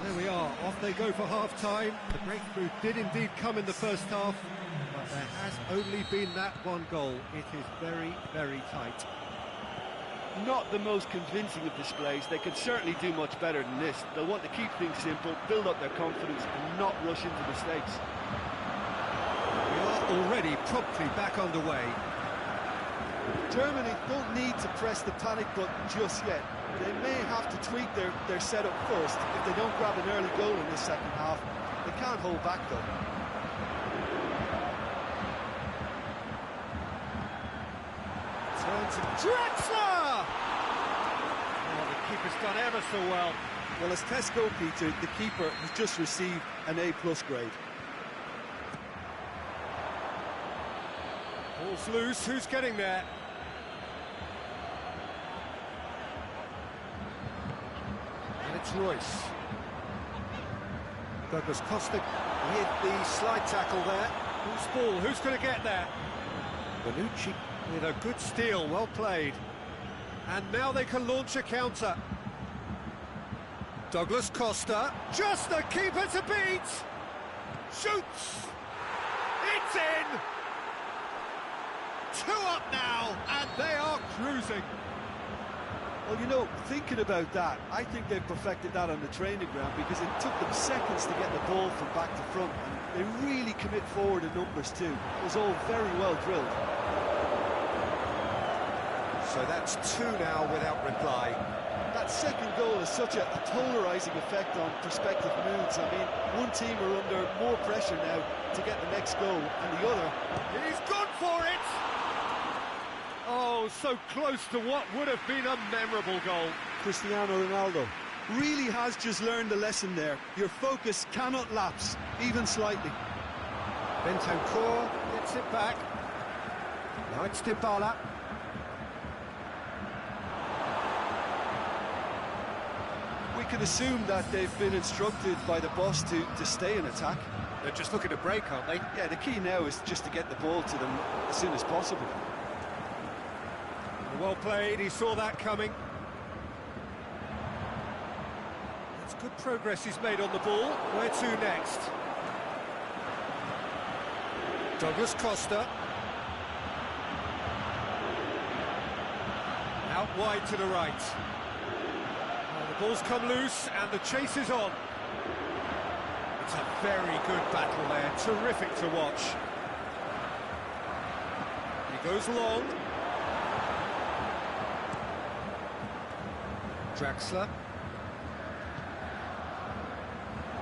There we are, off they go for half-time. The breakthrough did indeed come in the first half, but there has only been that one goal. It is very, very tight. Not the most convincing of displays. They could certainly do much better than this. They'll want to keep things simple, build up their confidence and not rush into mistakes. We are already promptly back underway. Germany don't need to press the panic button just yet. They may have to tweak their setup first if they don't grab an early goal in this second half. They can't hold back though. Turns to Draxler! Oh, the keeper's done ever so well. Well, as tests go, Peter, the keeper has just received an A+ grade. Ball's loose, who's getting there? And it's Royce. Douglas Costa with the slide tackle there. Who's ball? Who's going to get there? Bonucci with a good steal, well played. And now they can launch a counter. Douglas Costa, just the keeper to beat! Shoots! It's in! 2 up now, and they are cruising. Well, you know, thinking about that, I think they've perfected that on the training ground because it took them seconds to get the ball from back to front. And they really commit forward in numbers too. It was all very well drilled. So that's 2 now without reply. That second goal has such a polarising effect on prospective moods. I mean, one team are under more pressure now to get the next goal, and the other... He's gone for it! Oh, so close to what would have been a memorable goal. Cristiano Ronaldo really has just learned the lesson there. Your focus cannot lapse, even slightly. Bentancur gets it back. Now it's Dybala. We can assume that they've been instructed by the boss to stay in attack. They're just looking to break, aren't they? Yeah, the key now is just to get the ball to them as soon as possible. Well played, he saw that coming. It's good progress he's made on the ball. Where to next? Douglas Costa. Out wide to the right. The ball's come loose and the chase is on. It's a very good battle there, terrific to watch. He goes long. Draxler.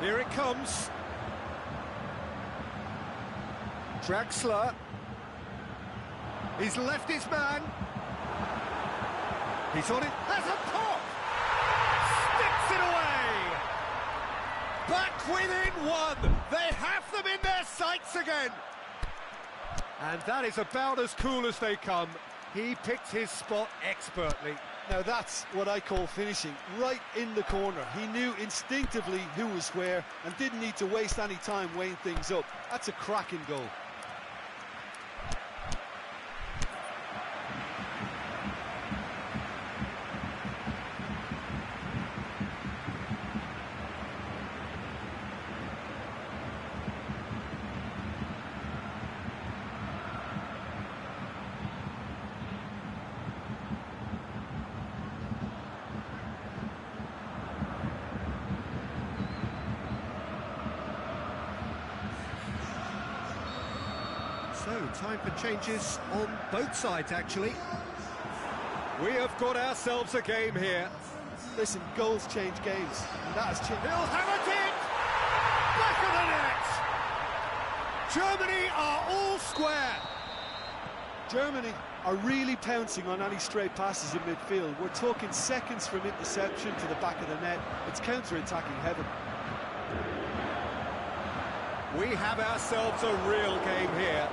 Here it comes. Draxler. He's left his man. He's on it. There's a pop! Sticks it away! Back within 1. They have them in their sights again. And that is about as cool as they come. He picked his spot expertly. Now that's what I call finishing, right in the corner. He knew instinctively who was where and didn't need to waste any time weighing things up. That's a cracking goal. So, time for changes on both sides, actually. We have got ourselves a game here. Listen, goals change games, and that has changed. He'll hammer it! Back of the net! Germany are all square. Germany are really pouncing on any stray passes in midfield. We're talking seconds from interception to the back of the net. It's counter-attacking heaven. We have ourselves a real game here.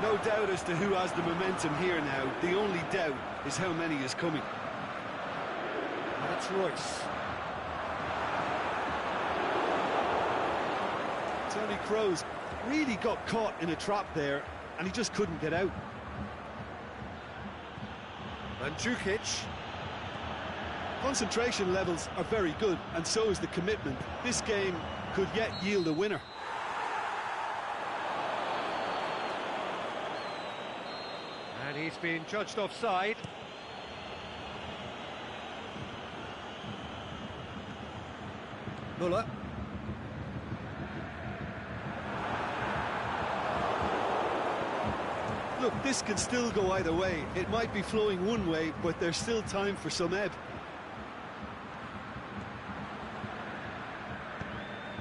No doubt as to who has the momentum here now. The only doubt is how many is coming. And it's Royce. Tony Kroos really got caught in a trap there, and he just couldn't get out. Mandzukic. Concentration levels are very good, and so is the commitment. This game could yet yield a winner. And he's been judged offside. Muller. Look, this can still go either way. It might be flowing one way, but there's still time for some ebb.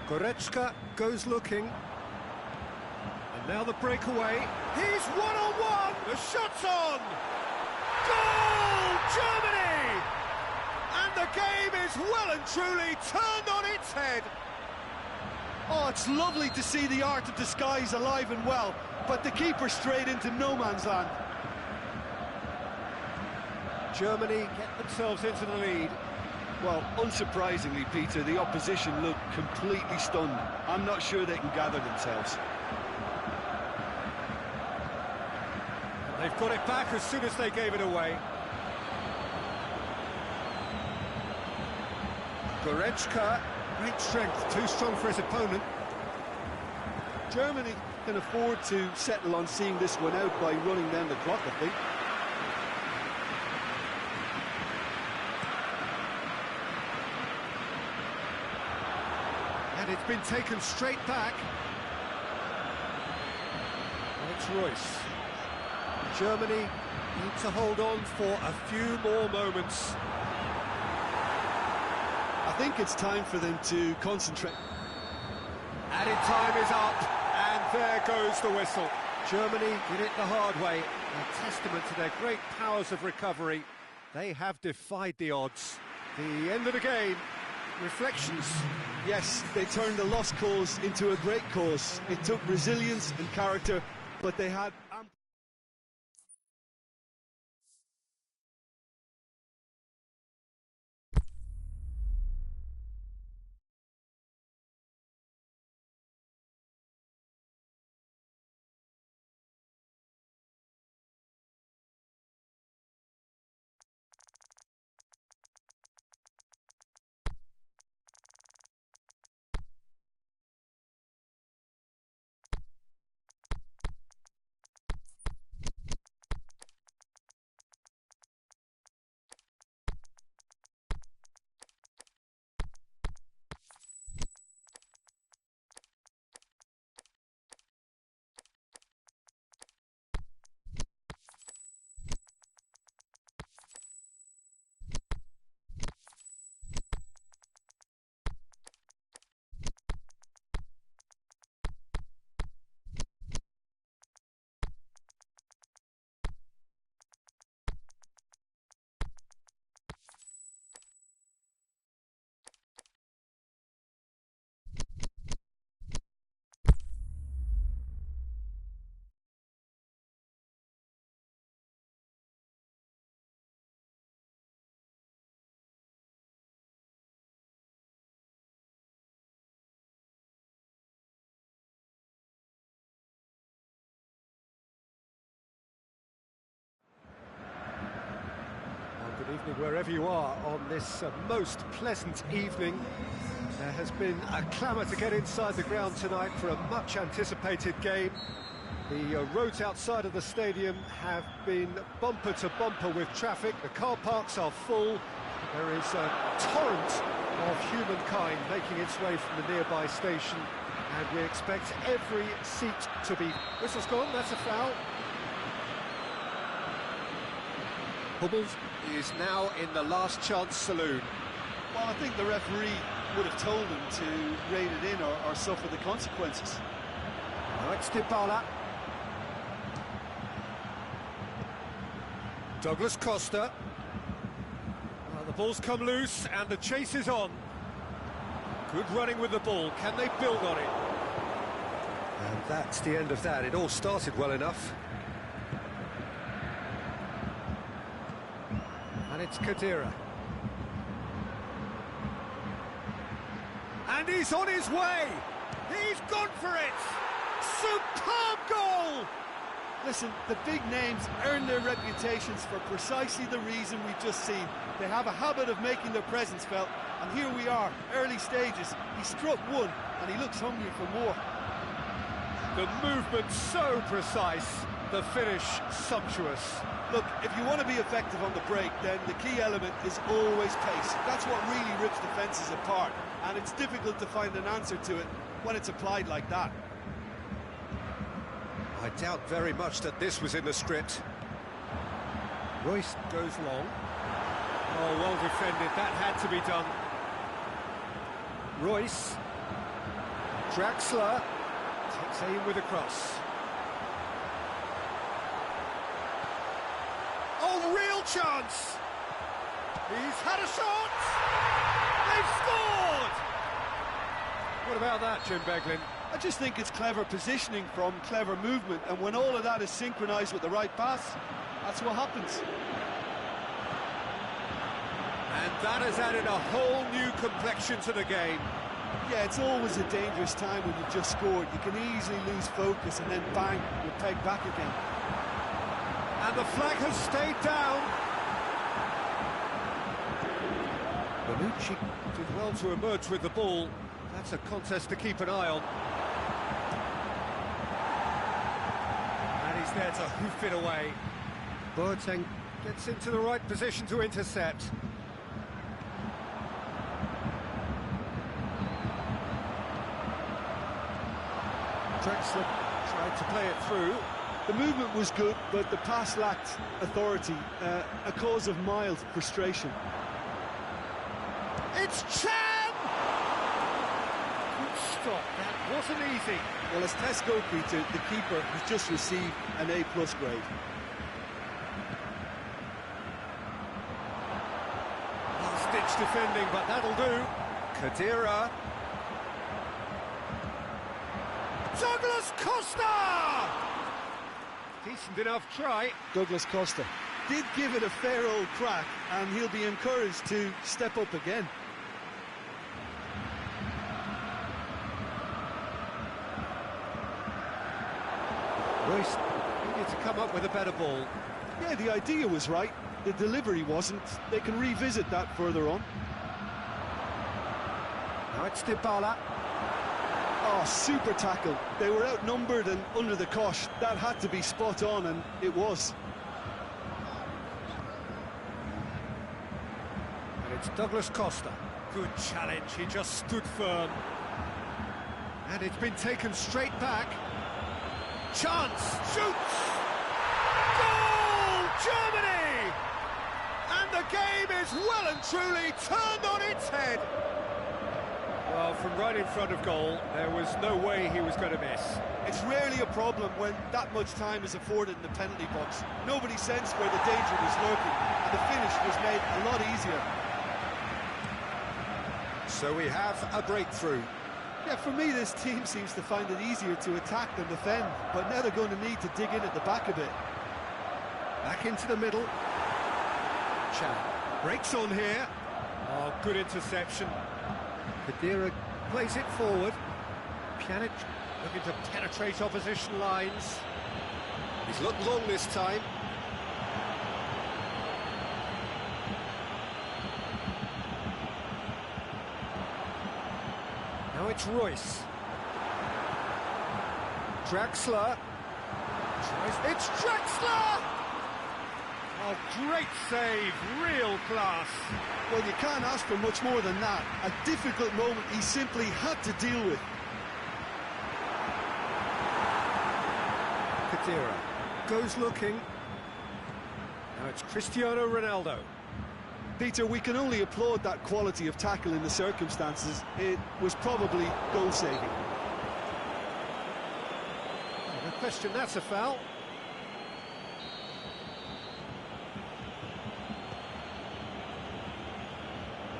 Goretzka goes looking. And now the breakaway. He's one-on-one! The shot's on! Goal, Germany! And the game is well and truly turned on its head. Oh, it's lovely to see the art of disguise alive and well, but the keeper straight into no man's land. Germany get themselves into the lead. Well, unsurprisingly, Peter, the opposition look completely stunned. I'm not sure they can gather themselves. They've got it back as soon as they gave it away. Goretzka, great strength, too strong for his opponent. Germany can afford to settle on seeing this one out by running down the clock, I think. And it's been taken straight back. And it's Royce. Germany need to hold on for a few more moments. I think it's time for them to concentrate. Added time is up, and there goes the whistle. Germany did it the hard way, a testament to their great powers of recovery. They have defied the odds. The end of the game. Reflections. Yes, they turned a lost cause into a great cause. It took resilience and character, but they had... Good evening wherever you are on this most pleasant evening. There has been a clamour to get inside the ground tonight for a much anticipated game. The roads outside of the stadium have been bumper to bumper with traffic. The car parks are full. There is a torrent of humankind making its way from the nearby station, and we expect every seat to be... Whistle's gone, that's a foul. Hummels is now in the last chance saloon. Well, I think the referee would have told him to rein it in or suffer the consequences. Now it's Dybala. Douglas Costa. Well, the ball's come loose and the chase is on. Good running with the ball. Can they build on it? And that's the end of that. It all started well enough. And it's Khedira. And he's on his way! He's gone for it! Superb goal! Listen, the big names earn their reputations for precisely the reason we've just seen. They have a habit of making their presence felt, and here we are, early stages. He struck one, and he looks hungry for more. The movement so precise, the finish sumptuous. Look, if you want to be effective on the break, then the key element is always pace. That's what really rips defences apart, and it's difficult to find an answer to it when it's applied like that. I doubt very much that this was in the script. Royce goes long. Oh, well defended, that had to be done. Royce. Draxler takes aim with a cross. Oh, real chance! He's had a shot! They've scored! What about that, Jim Beglin? I just think it's clever positioning from clever movement, and when all of that is synchronised with the right pass, that's what happens. And that has added a whole new complexion to the game. Yeah, it's always a dangerous time when you've just scored. You can easily lose focus and then bang, you're pegged back again. And the flag has stayed down. Bonucci did well to emerge with the ball. That's a contest to keep an eye on. And he's there to hoof it away. Boateng gets into the right position to intercept. Draxler tried to play it through. The movement was good, but the pass lacked authority, a cause of mild frustration. It's Chan! Good stop, that wasn't easy. Well, as Tescopi, the keeper, has just received an A+ grade. Last-ditch defending, but that'll do. Khedira. Douglas Costa! Decent enough try. Douglas Costa did give it a fair old crack, and he'll be encouraged to step up again. Royce needed to come up with a better ball. Yeah, the idea was right, the delivery wasn't. They can revisit that further on. Now it's Dybala. Oh, super tackle. They were outnumbered and under the cosh. That had to be spot on, and it was. And it's Douglas Costa. Good challenge, he just stood firm. And it's been taken straight back. Chance, shoots! Goal, Germany! And the game is well and truly turned on its head. Well, from right in front of goal, there was no way he was going to miss. It's rarely a problem when that much time is afforded in the penalty box. Nobody sensed where the danger was lurking, and the finish was made a lot easier. So we have a breakthrough. Yeah, for me, this team seems to find it easier to attack than defend, but now they're going to need to dig in at the back a bit. Back into the middle. Chan breaks on here. Oh, good interception. Khedira plays it forward. Pjanic looking to penetrate opposition lines. He's looked long this time. Now it's Royce. Draxler. It's Draxler! Oh, great save, real class. Well, you can't ask for much more than that. A difficult moment he simply had to deal with. Khedira goes looking. Now it's Cristiano Ronaldo. Peter, we can only applaud that quality of tackle in the circumstances. It was probably goal-saving. No question, that's a foul.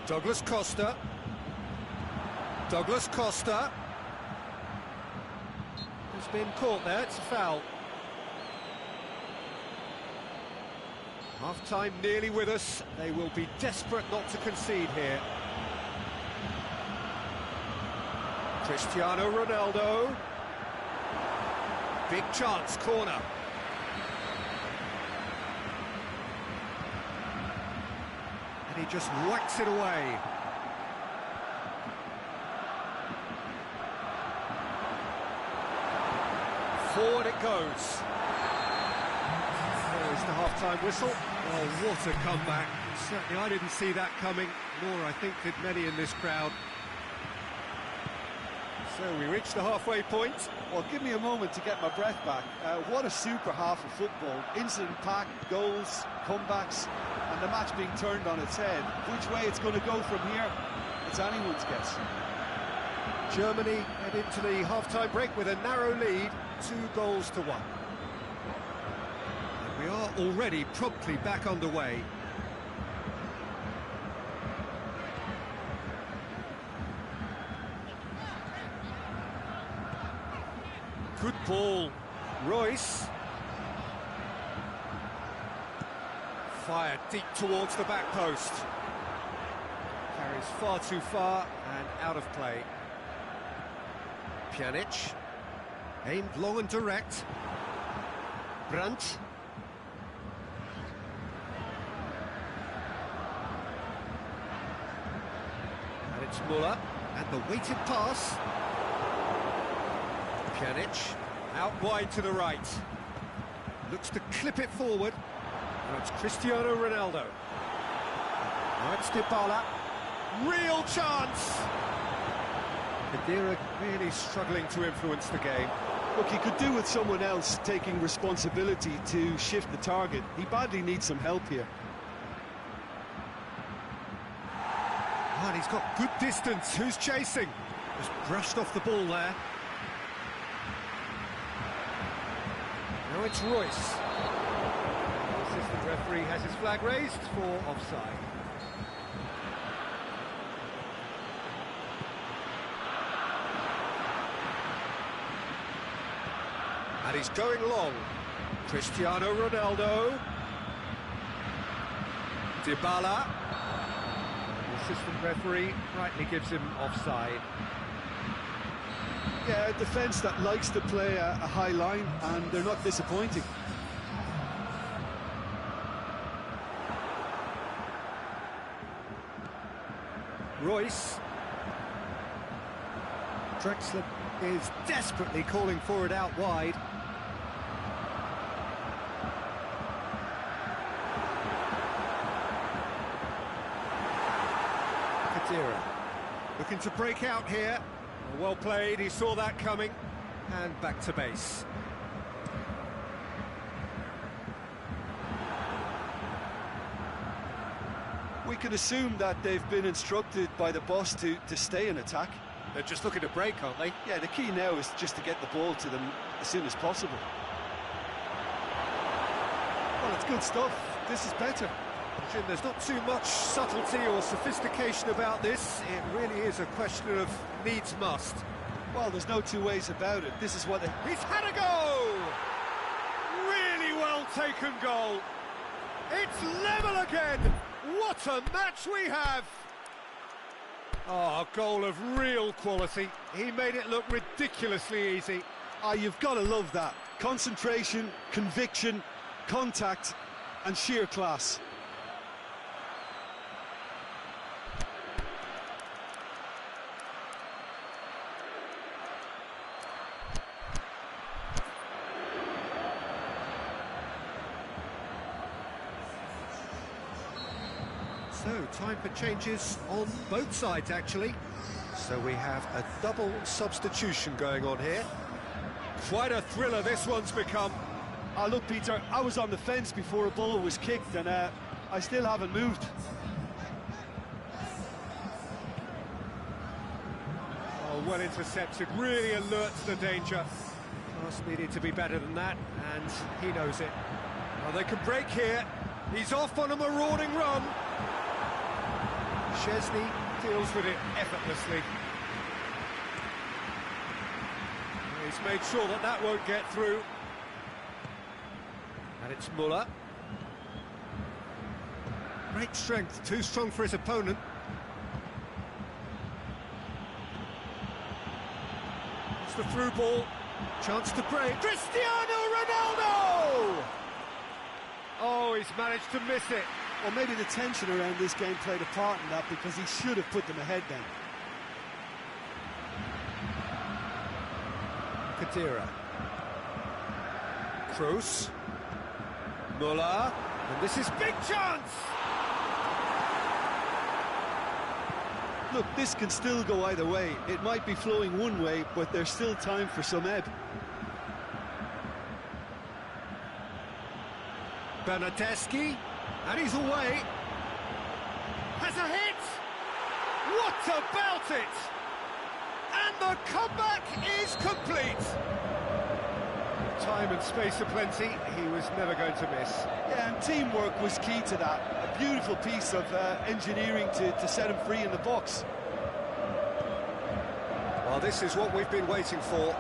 Douglas Costa. Douglas Costa. Has been caught there, it's a foul. Half-time nearly with us. They will be desperate not to concede here. Cristiano Ronaldo. Big chance, corner. And he just whacks it away. Forward it goes. There's the half-time whistle. Oh, what a comeback. Certainly I didn't see that coming, nor I think did many in this crowd. So we reach the halfway point. Well, give me a moment to get my breath back. What a super half of football. Incident-packed, goals, comebacks, and the match being turned on its head. Which way it's going to go from here, it's anyone's guess. Germany head into the half-time break with a narrow lead, 2-1. And we are already promptly back underway. Good ball. Royce. Fired deep towards the back post. Carries far too far and out of play. Pjanic. Aimed long and direct. Brandt. And it's Muller. And the weighted pass. Pjanic, out wide to the right. Looks to clip it forward. And it's Cristiano Ronaldo. Now it's Dybala. Real chance! Khedira really struggling to influence the game. Look, he could do with someone else taking responsibility to shift the target. He badly needs some help here. Oh, and he's got good distance. Who's chasing? Just brushed off the ball there. Now it's Royce. The assistant referee has his flag raised for offside. And he's going long. Cristiano Ronaldo. Dybala. The assistant referee rightly gives him offside. Yeah, a defence that likes to play a high line, and they're not disappointing. Royce. Drexler is desperately calling for it out wide. Khedira looking to break out here. Well played, he saw that coming, and back to base. We can assume that they've been instructed by the boss to stay in attack. They're just looking to break, aren't they? Yeah, the key now is just to get the ball to them as soon as possible. Well, it's good stuff. This is better. Jim, there's not too much subtlety or sophistication about this. It really is a question of needs must. Well, there's no two ways about it. This is what they... He's had a go! Really well taken goal. It's level again. What a match we have! Oh, a goal of real quality. He made it look ridiculously easy. Ah, you've got to love that. Concentration, conviction, contact, and sheer class. So, time for changes on both sides, actually. So we have a double substitution going on here. Quite a thriller this one's become. Ah, look, Peter, I was on the fence before a ball was kicked, and I still haven't moved. well intercepted, really alert to the danger. Pass needed to be better than that, and he knows it. Well, they can break here. He's off on a marauding run. Szczesny deals with it effortlessly. He's made sure that that won't get through. And it's Muller. Great strength, too strong for his opponent. It's the through ball. Chance to break. Cristiano Ronaldo! Oh, he's managed to miss it. Or maybe the tension around this game played a part in that, because he should have put them ahead then. Kadira. Kroos. Muller. And this is big chance! Look, this can still go either way. It might be flowing one way, but there's still time for some ebb. Bernardeschi, and he's away. Has a hit! What about it? And the comeback is complete. Time and space aplenty, he was never going to miss. Yeah, and teamwork was key to that. A beautiful piece of engineering to set him free in the box. Well, this is what we've been waiting for.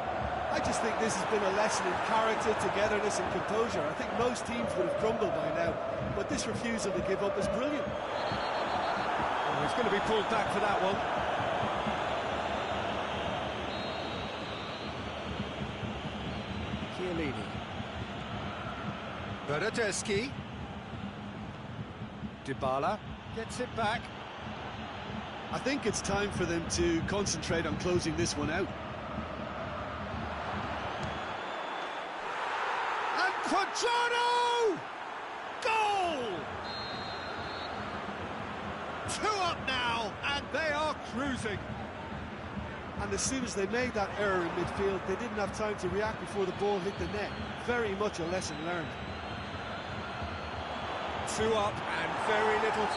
I just think this has been a lesson in character, togetherness and composure. I think most teams would have crumbled by now, but this refusal to give up is brilliant. Well, he's going to be pulled back for that one. Chiellini. Bernardeschi. Dybala gets it back. I think it's time for them to concentrate on closing this one out. And Quadrado! Goal! 2 up now, and they are cruising. And as soon as they made that error in midfield, they didn't have time to react before the ball hit the net. Very much a lesson learned. 2 up and very little.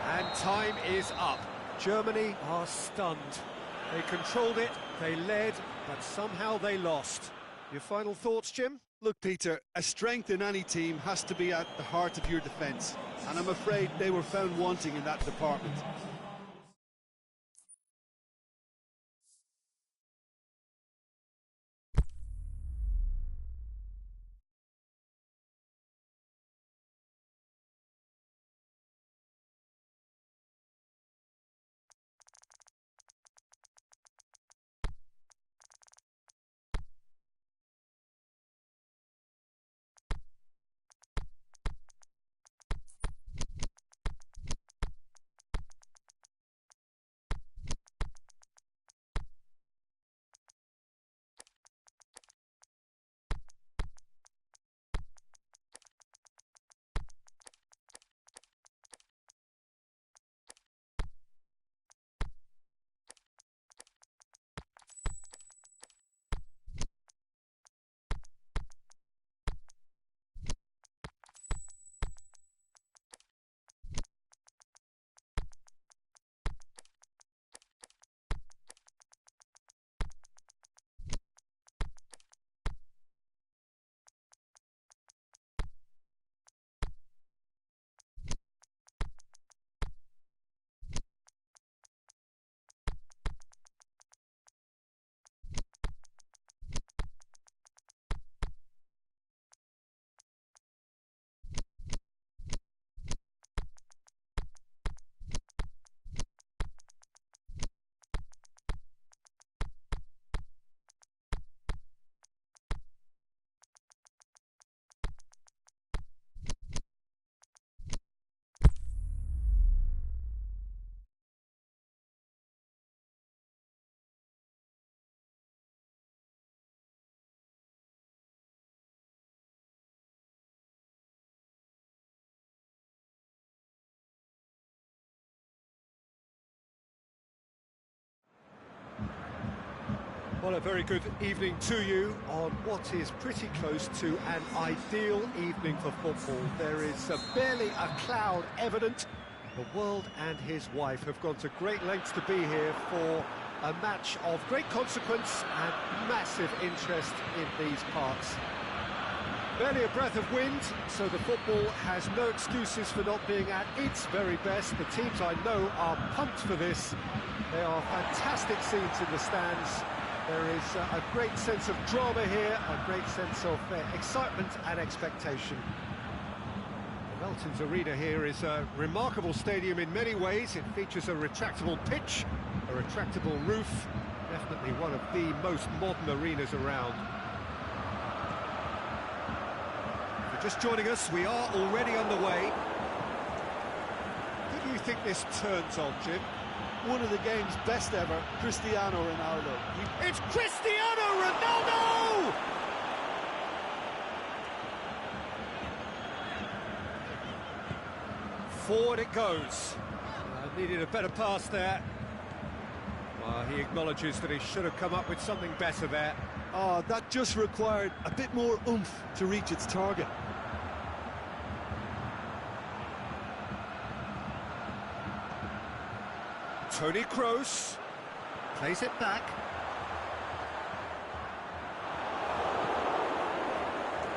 And time is up. Germany are stunned. They controlled it, they led, but somehow they lost. Your final thoughts, Jim? Look, Peter, a strength in any team has to be at the heart of your defence, and I'm afraid they were found wanting in that department. Well, a very good evening to you on what is pretty close to an ideal evening for football. There is barely a cloud evident. The world and his wife have gone to great lengths to be here for a match of great consequence and massive interest in these parts. Barely a breath of wind, so the football has no excuses for not being at its very best. The teams I know are pumped for this. There are fantastic scenes in the stands. There is a great sense of drama here, a great sense of excitement and expectation. The Meltons Arena here is a remarkable stadium in many ways. It features a retractable pitch, a retractable roof, definitely one of the most modern arenas around. If you're just joining us, we are already underway. Who do you think this turns on, Jim? One of the game's best ever, Cristiano Ronaldo. It's Cristiano Ronaldo! Forward it goes. Needed a better pass there. He acknowledges that he should have come up with something better there. Oh, that just required a bit more oomph to reach its target. Toni Kroos plays it back.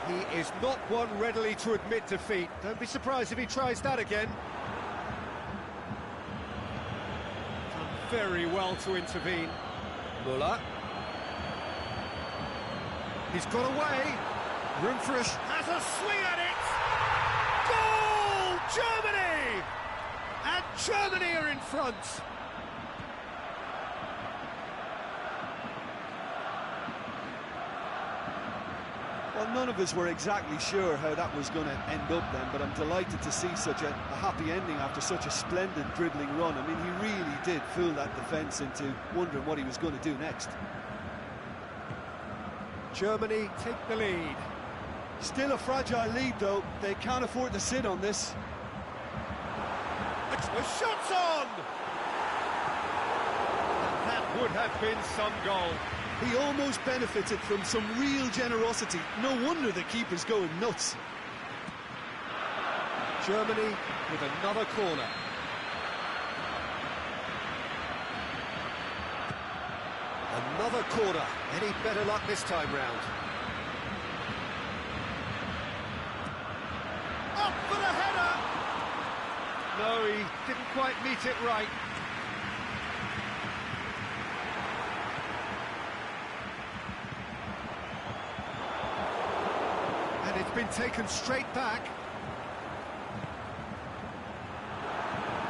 He is not one readily to admit defeat. Don't be surprised if he tries that again. Done very well to intervene. Muller. He's got away. Room for a... Has a swing at it! Goal! Germany! And Germany are in front. Well, none of us were exactly sure how that was going to end up then, but I'm delighted to see such a happy ending after such a splendid dribbling run. I mean, he really did fool that defence into wondering what he was going to do next. Germany take the lead. Still a fragile lead, though. They can't afford to sit on this. The shot's on! That would have been some goal. He almost benefited from some real generosity. No wonder the keeper's going nuts. Germany with another corner. Another corner. Any better luck this time round? Up for the header! No, he didn't quite meet it right. And it's been taken straight back.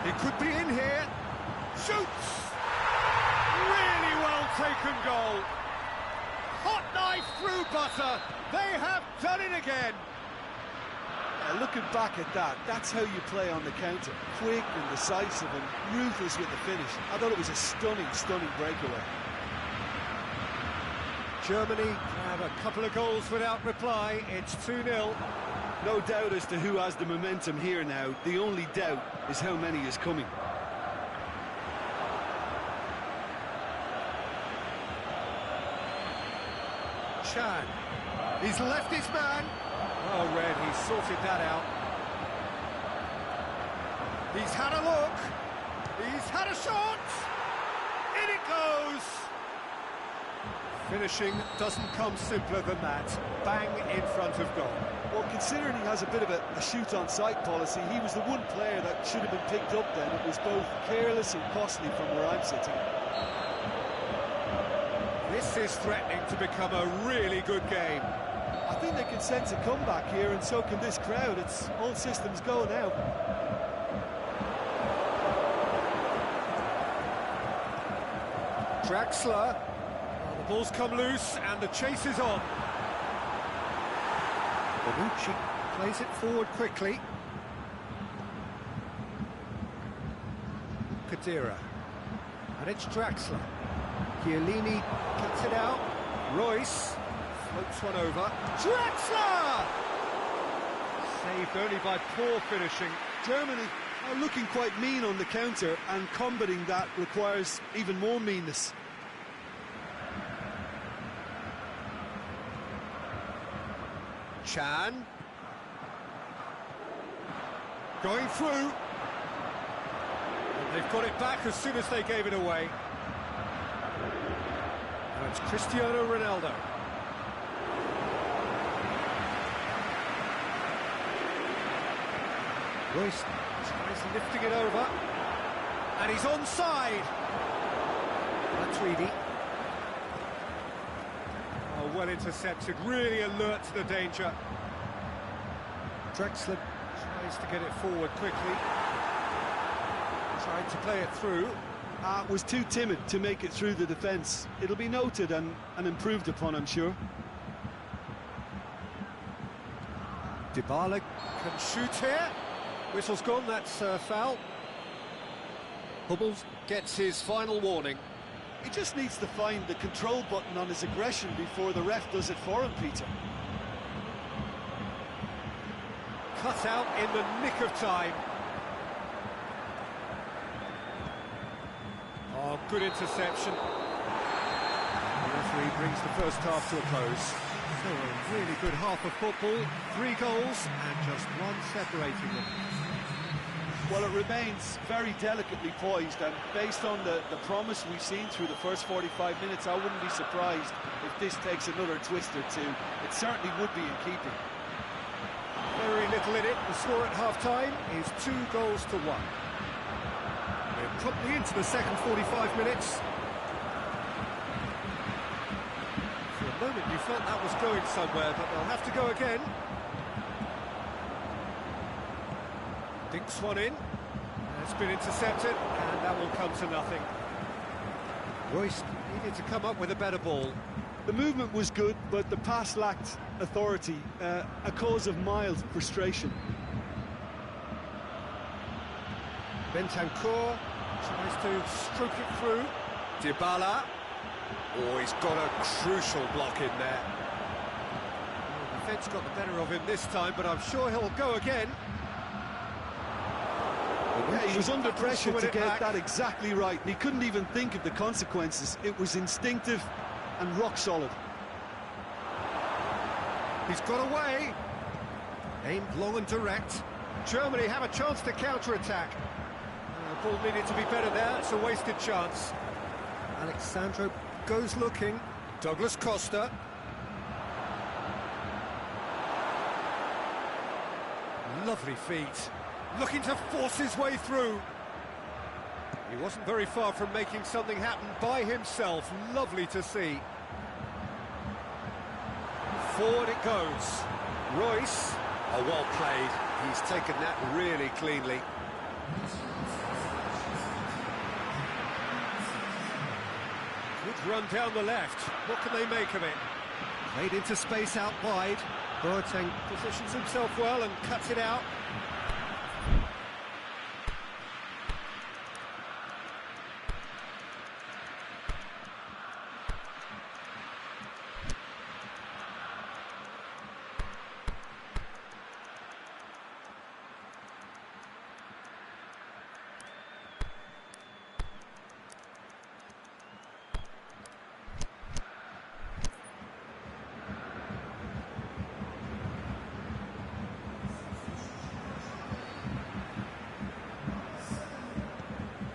It could be in here. Shoots! Really well taken goal. Hot knife through butter. They have done it again. Looking back at that, that's how you play on the counter. Quick and decisive and ruthless with the finish. I thought it was a stunning, stunning breakaway. Germany have a couple of goals without reply. It's 2-0. No doubt as to who has the momentum here now. The only doubt is how many is coming. Chan. He's left his man. Oh, Red, he's sorted that out. He's had a look. He's had a shot. In it goes. Finishing doesn't come simpler than that. Bang in front of goal. Well, considering he has a bit of a shoot-on-sight policy, he was the one player that should have been picked up then. It was both careless and costly from where I'm sitting. This is threatening to become a really good game. I think they can sense a comeback here, and so can this crowd. It's all systems go now. Draxler. Well, the ball's come loose, and the chase is on. Bonucci plays it forward quickly. Kadira. And it's Draxler. Chiellini cuts it out. Royce floats one over. Draxler! Saved only by poor finishing. Germany are looking quite mean on the counter, and combating that requires even more meanness. Chan. Going through. And they've got it back as soon as they gave it away. It's Cristiano Ronaldo. Royce tries lifting it over, and he's onside. Matuidi. Oh, well intercepted, really alert to the danger. Drexler tries to get it forward quickly. Trying to play it through. Was too timid to make it through the defence. It'll be noted and improved upon, I'm sure. Dybala can shoot here. Whistle's gone, that's foul. Hubbles gets his final warning. He just needs to find the control button on his aggression before the ref does it for him, Peter. Cut out in the nick of time. Oh, good interception. The referee brings the first half to a close. So a really good half of football, 3 goals and just one separating them. Well, it remains very delicately poised, and based on the promise we've seen through the first 45 minutes, I wouldn't be surprised if this takes another twist or two. It certainly would be in keeping. Very little in it. The score at half-time is 2 goals to 1. We're promptly into the second 45 minutes. For a moment you felt that was going somewhere, but they'll have to go again. Dinks one in. It's been intercepted, and that will come to nothing. Royce needed to come up with a better ball. The movement was good, but the pass lacked authority, a cause of mild frustration. Bentancur tries to stroke it through. Dybala. Oh, he's got a crucial block in there. The defence got the better of him this time, but I'm sure he'll go again. Yeah, he was under pressure to get that exactly right, and he couldn't even think of the consequences. It was instinctive and rock solid. He's got away. Aimed long and direct. Germany have a chance to counter-attack. The ball needed to be better there. It's a wasted chance. Alexandro goes looking. Douglas Costa. Lovely feet. Looking to force his way through. He wasn't very far from making something happen by himself. Lovely to see. Forward it goes. Royce. Oh, well played. He's taken that really cleanly. Good run down the left. What can they make of it? Played into space out wide. Boateng positions himself well and cuts it out.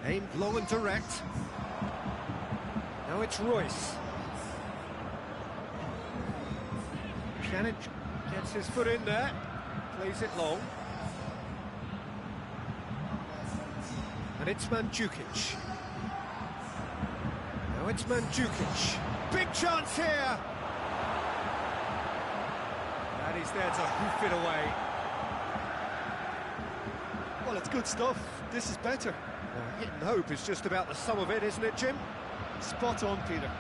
Aimed low and direct. Now it's Royce. Pjanic gets his foot in there, plays it long. And it's Mandzukic. Now it's Mandzukic. Big chance here! And he's there to hoof it away. Well, it's good stuff. This is better. Hit and hope is just about the sum of it, isn't it, Jim? Spot on, Peter.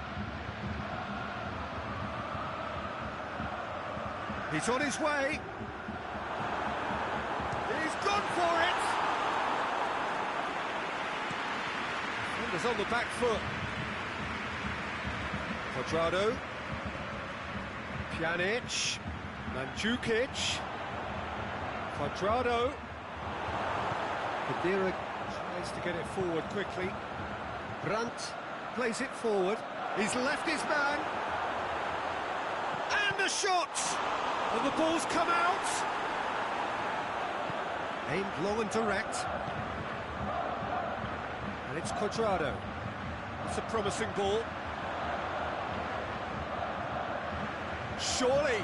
He's on his way. He's gone for it. Defender's on the back foot. Quadrado. Pjanic. Mandzukic. Quadrado. Kadira tries to get it forward quickly. Brandt plays it forward. He's left his man. And the shot! And the ball's come out. Aimed long and direct. And it's Quadrado. It's a promising ball. Surely.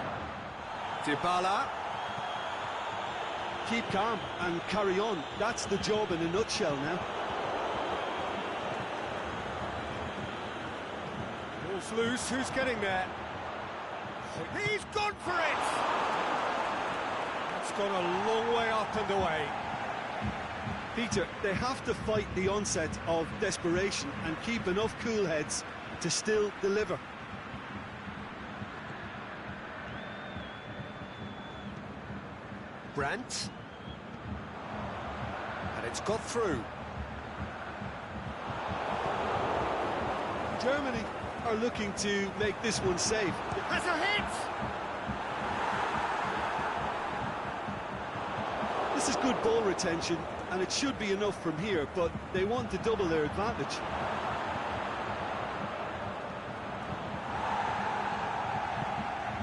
Dybala. Keep calm and carry on. That's the job in a nutshell now. Ball's loose, who's getting there? He's gone for it! It's gone a long way up and away. Peter, they have to fight the onset of desperation and keep enough cool heads to still deliver. Brandt. And it's got through. Germany are looking to make this one safe. Has a hit! This is good ball retention, and it should be enough from here, but they want to double their advantage.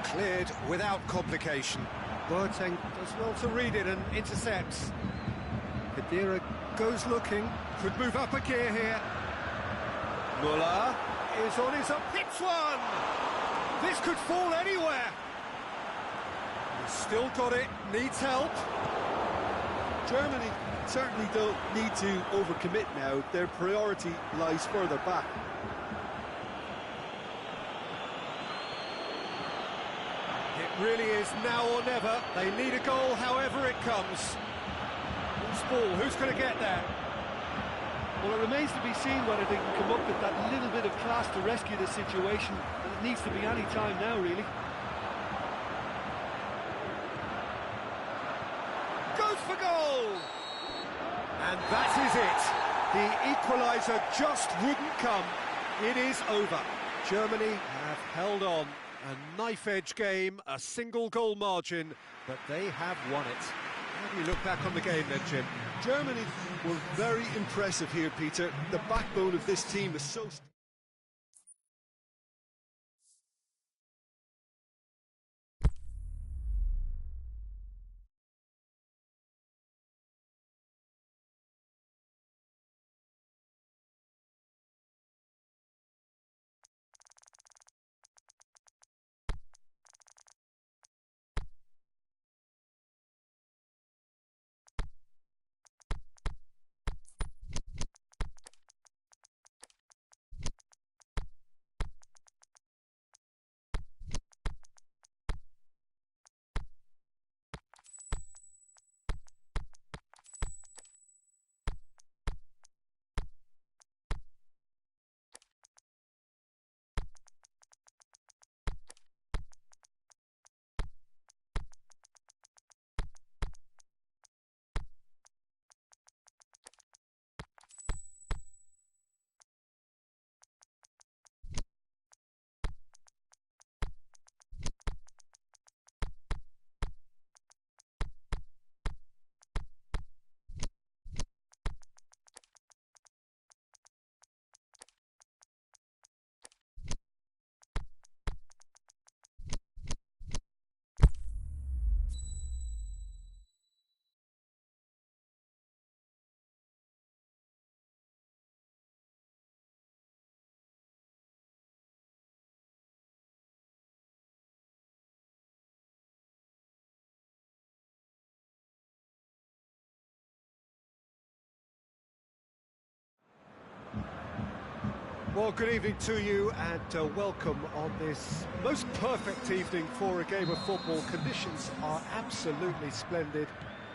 Cleared without complication. Boateng does well to read it and intercepts. Khedira goes looking, could move up a gear here. Muller is on his up. Hits one! This could fall anywhere. He's still got it, needs help. Germany certainly don't need to overcommit now. Their priority lies further back. It really is now or never. They need a goal however it comes. Loose ball, who's going to get there? Well, it remains to be seen whether they can come up with that little bit of class to rescue the situation, and it needs to be any time now, really. Goes for goal! And that is it. The equaliser just wouldn't come. It is over. Germany have held on. A knife-edge game, a single goal margin, but they have won it. How do you look back on the game then, Jim? Germany were very impressive here, Peter. The backbone of this team is so... Well, good evening to you and welcome on this most perfect evening for a game of football. Conditions are absolutely splendid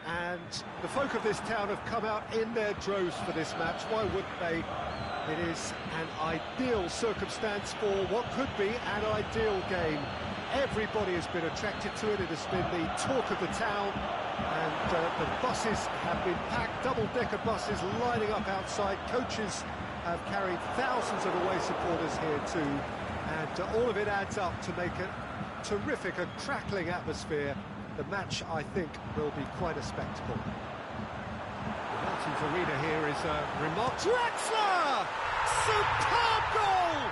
and the folk of this town have come out in their droves for this match. Why wouldn't they? It is an ideal circumstance for what could be an ideal game. Everybody has been attracted to it. It has been the talk of the town and the buses have been packed, double-decker buses lining up outside. Coaches have carried thousands of away supporters here too, and all of it adds up to make a terrific, a crackling atmosphere. The match, I think, will be quite a spectacle. The Mountains Arena here is a remarkable... Draxler! Superb goal!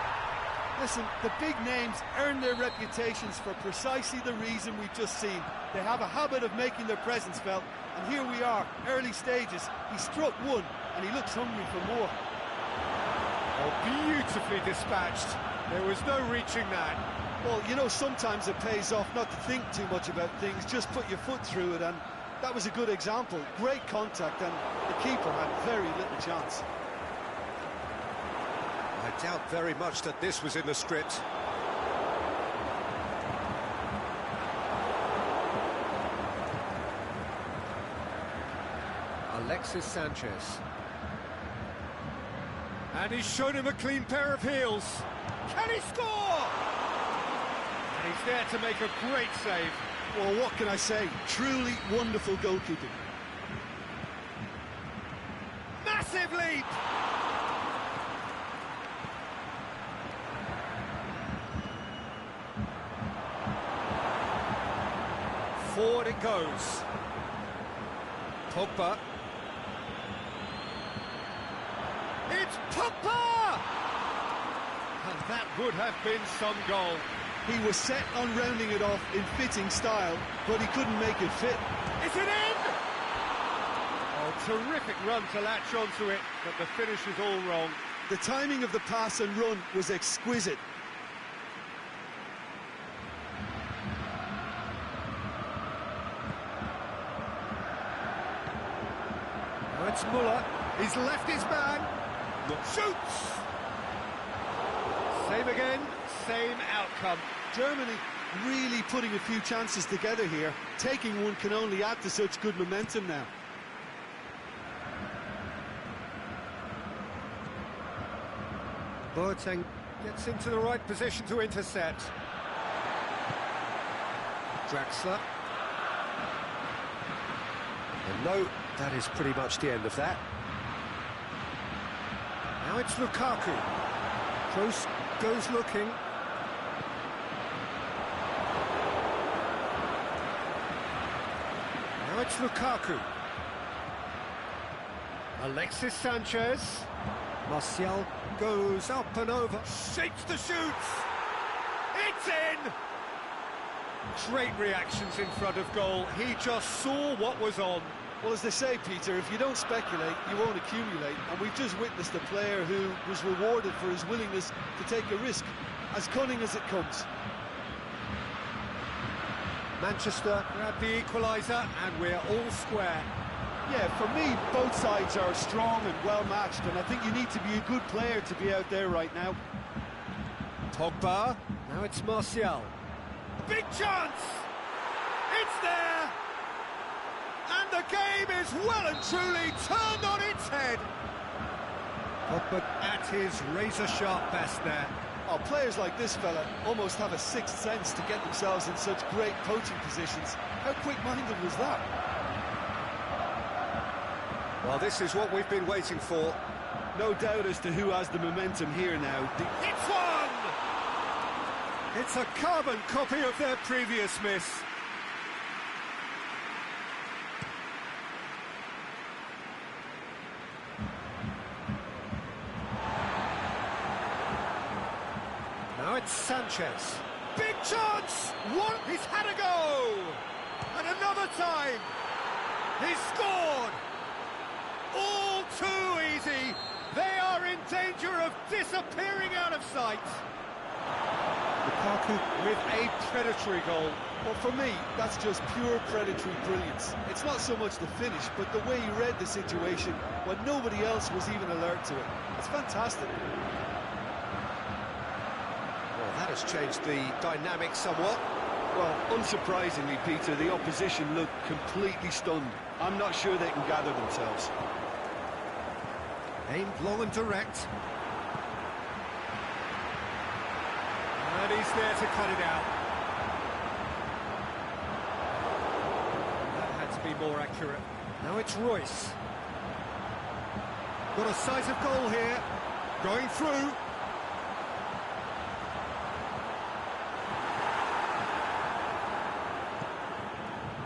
Listen, the big names earn their reputations for precisely the reason we've just seen. They have a habit of making their presence felt, and here we are, early stages. He struck one, and he looks hungry for more. Oh, beautifully dispatched. There was no reaching that. Well, you know, sometimes it pays off not to think too much about things, just put your foot through it, and that was a good example. Great contact, and the keeper had very little chance. I doubt very much that this was in the script. Alexis Sanchez. And he's shown him a clean pair of heels. Can he score? And he's there to make a great save. Well, what can I say? Truly wonderful goalkeeping. Massive leap! Forward it goes. Pogba. It's Pogba! And that would have been some goal. He was set on rounding it off in fitting style, but he couldn't make it fit. Is it in? Oh, terrific run to latch onto it, but the finish is all wrong. The timing of the pass and run was exquisite. Now it's Muller. He's left his man. Shoots! Same again, same outcome. Germany really putting a few chances together here. Taking one can only add to such good momentum now. Boateng gets into the right position to intercept. Draxler. And no, that is pretty much the end of that. Now it's Lukaku. Kroos goes looking. Now it's Lukaku. Alexis Sanchez. Martial goes up and over. Shapes the shoots. It's in! Great reactions in front of goal. He just saw what was on. Well, as they say, Peter, if you don't speculate, you won't accumulate. And we've just witnessed a player who was rewarded for his willingness to take a risk, as cunning as it comes. Manchester grab the equaliser, and we're all square. Yeah, for me, both sides are strong and well-matched, and I think you need to be a good player to be out there right now. Pogba, now it's Martial. Big chance! It's there! And the game is well and truly turned on its head. Pogba at his razor-sharp best there. Oh, players like this fella almost have a sixth sense to get themselves in such great poaching positions. How quick-minded was that? Well, this is what we've been waiting for. No doubt as to who has the momentum here now. It's one! It's a carbon copy of their previous miss. Now it's Sanchez. Big chance! One, he's had a go! And another time! He's scored! All too easy! They are in danger of disappearing out of sight! Lukaku with a predatory goal. Well, for me, that's just pure predatory brilliance. It's not so much the finish, but the way he read the situation when nobody else was even alert to it. It's fantastic. Well, that has changed the dynamic somewhat. Well, unsurprisingly, Peter, the opposition look completely stunned. I'm not sure they can gather themselves. Aimed long and direct. And he's there to cut it out. That had to be more accurate. Now it's Royce. Got a sight of goal here. Going through.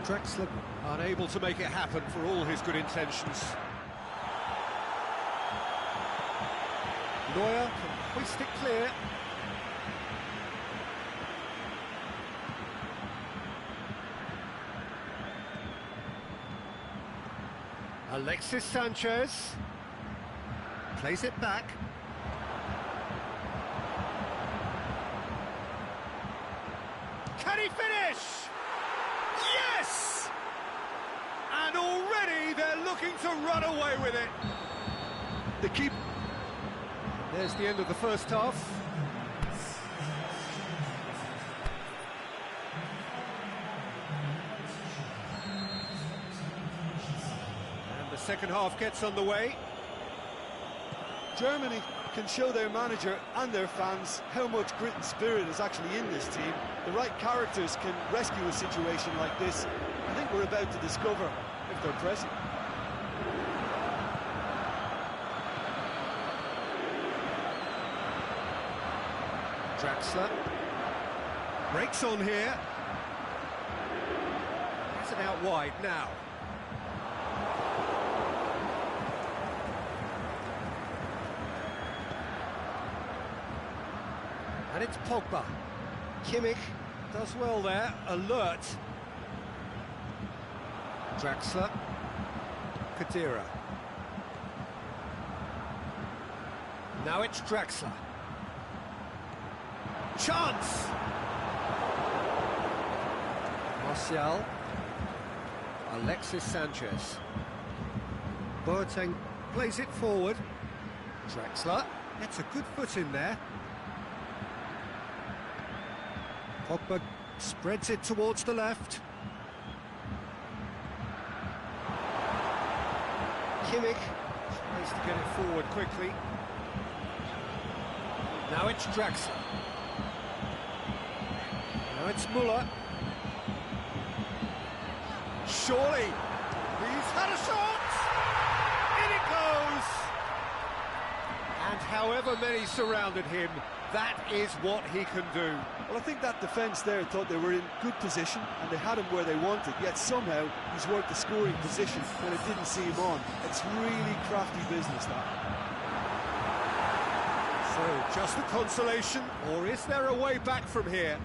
Draxler unable to make it happen for all his good intentions. Neuer can hoist it clear. Alexis Sanchez plays it back. Can he finish? Yes! And already they're looking to run away with it. The keep. There's the end of the first half. And the second half gets underway. Germany can show their manager and their fans how much grit and spirit is actually in this team. The right characters can rescue a situation like this. I think we're about to discover if they're present. Draxler breaks on here. Has it out wide now. And it's Pogba. Kimmich does well there, alert. Draxler. Kadira. Now it's Draxler. Chance! Martial. Alexis Sanchez. Boateng plays it forward. Draxler gets a good foot in there. Pogba spreads it towards the left. Kimmich tries to get it forward quickly. Now it's Draxler. Now it's Müller. Surely, he's had a shot! In it goes! And however many surrounded him, that is what he can do. Well, I think that defence there thought they were in good position and they had him where they wanted, yet somehow he's worked the scoring position when it didn't see him on. It's really crafty business, that. So, just a consolation, or is there a way back from here?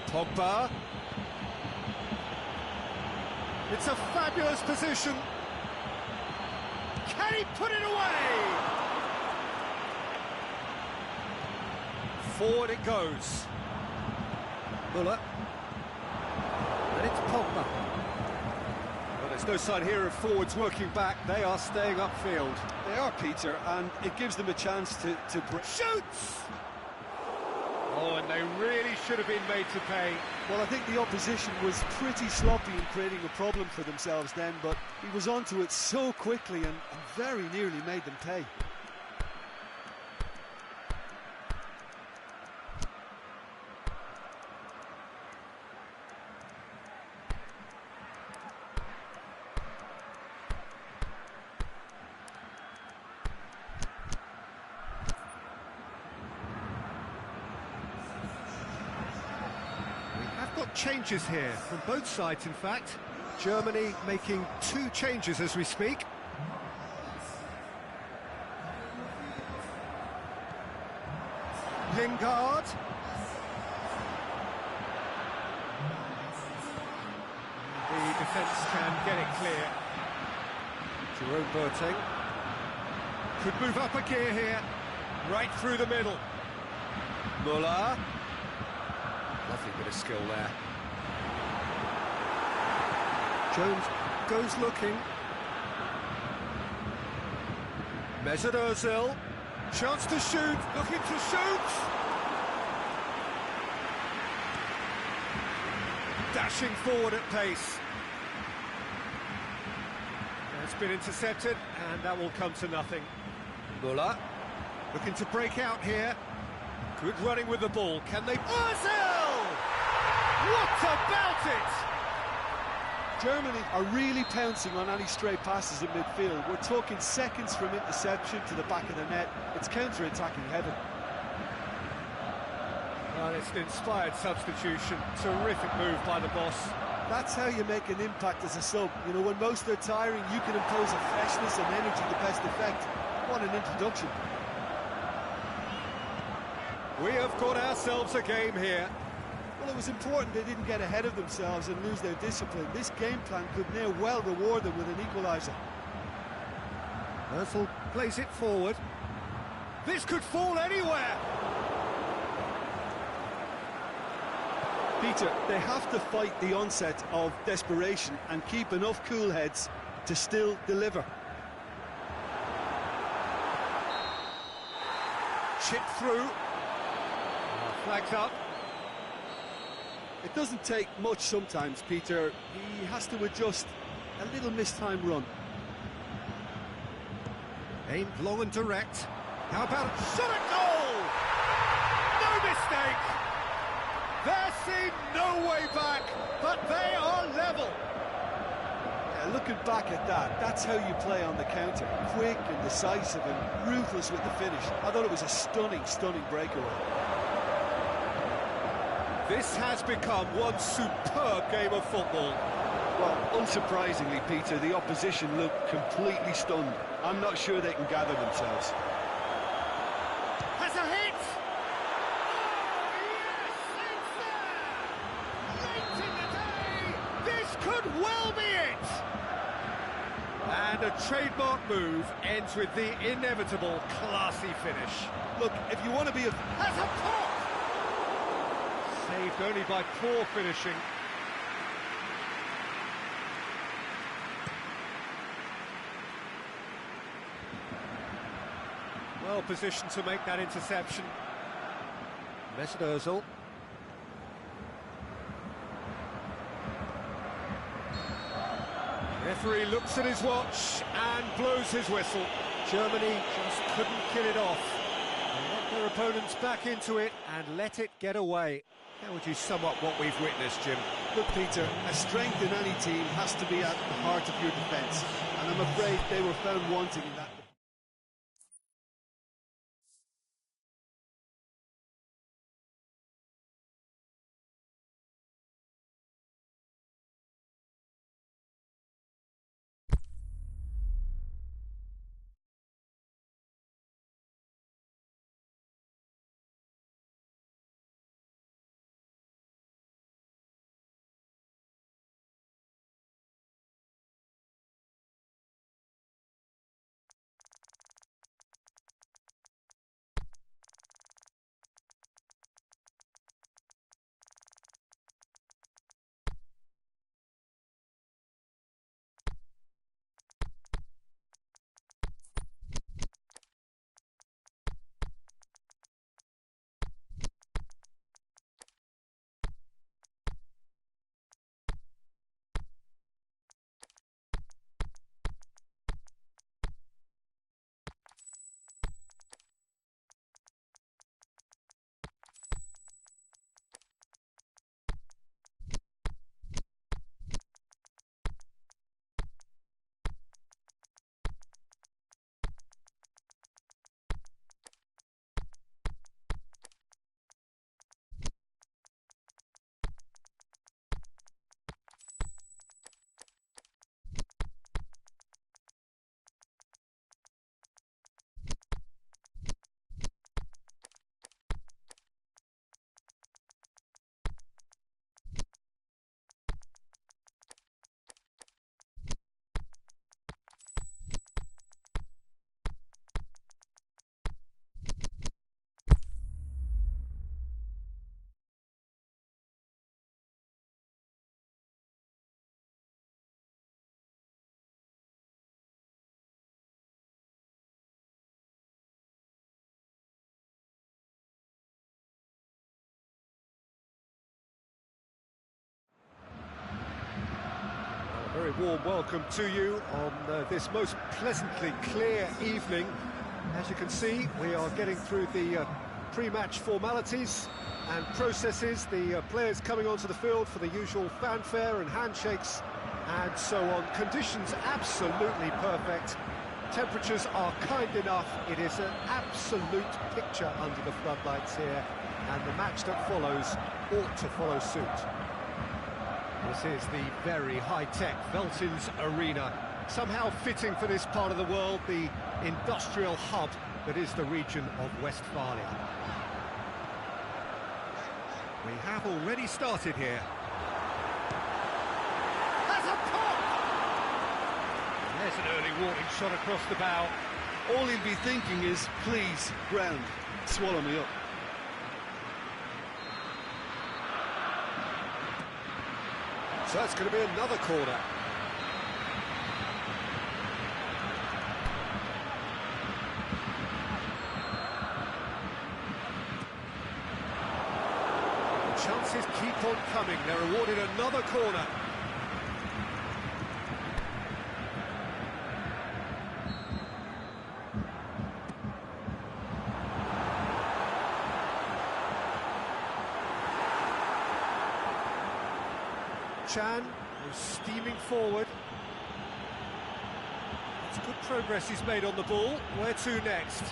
Pogba. It's a fabulous position. Can he put it away? Forward it goes. Müller. And it's Pogba. Well, there's no sign here of forwards working back. They are staying upfield. They are, Peter, and it gives them a chance to Shoots! Oh, and they really should have been made to pay. Well, I think the opposition was pretty sloppy in creating a problem for themselves then, but he was onto it so quickly and very nearly made them pay. Changes here from both sides, in fact. Germany making 2 changes as we speak. Lingard. The defence can get it clear. Jerome Boateng could move up a gear here, right through the middle. Müller. Lovely bit of skill there. Jones goes looking. Mesut Ozil. Chance to shoot. Looking to shoot. Dashing forward at pace. It's been intercepted, and that will come to nothing. Müller looking to break out here. Good running with the ball. Can they... Ozil! What about it? Germany are really pouncing on any stray passes in midfield. We're talking seconds from interception to the back of the net. It's counter-attacking heaven. Well, it's an inspired substitution. Terrific move by the boss. That's how you make an impact as a sub. You know, when most are tiring, you can impose a freshness and energy to best effect. What an introduction. We have got ourselves a game here. Well, it was important they didn't get ahead of themselves and lose their discipline. This game plan could now well reward them with an equaliser. Ozil plays it forward. This could fall anywhere. Peter, they have to fight the onset of desperation and keep enough cool heads to still deliver. Chip through. Flags up. It doesn't take much sometimes, Peter. He has to adjust a little mistimed run. Aimed long and direct. How about Shot at goal! No mistake! There seemed no way back, but they are level. Yeah, looking back at that, that's how you play on the counter. Quick and decisive and ruthless with the finish. I thought it was a stunning, stunning breakaway. This has become one superb game of football. Well, unsurprisingly, Peter, the opposition look completely stunned. I'm not sure they can gather themselves. Has a hit! Oh, yes, it's there! Late in the day, this could well be it! And a trademark move ends with the inevitable classy finish. Look, if you want to be a... Has a pop! Saved only by poor finishing. Well positioned to make that interception. Mesut Ozil. Referee looks at his watch and blows his whistle. Germany just couldn't kill it off. They let their opponents back into it and let it get away. How would you sum up what we've witnessed, Jim? Look, Peter, a strength in any team has to be at the heart of your defence, and I'm afraid they were found wanting in that. A very warm welcome to you on this most pleasantly clear evening. As you can see, we are getting through the pre-match formalities and processes, the players coming onto the field for the usual fanfare and handshakes and so on. Conditions absolutely perfect. Temperatures are kind enough. It is an absolute picture under the floodlights here, and the match that follows ought to follow suit. This is the very high-tech Veltins Arena, somehow fitting for this part of the world, the industrial hub that is the region of Westphalia. We have already started here. Has a pop! There's an early warning shot across the bow. all he'll be thinking is, please, ground, swallow me up. So it's going to be another corner. Chances keep on coming. They're awarded another corner. Chan is steaming forward. It's good progress he's made on the ball. Where to next?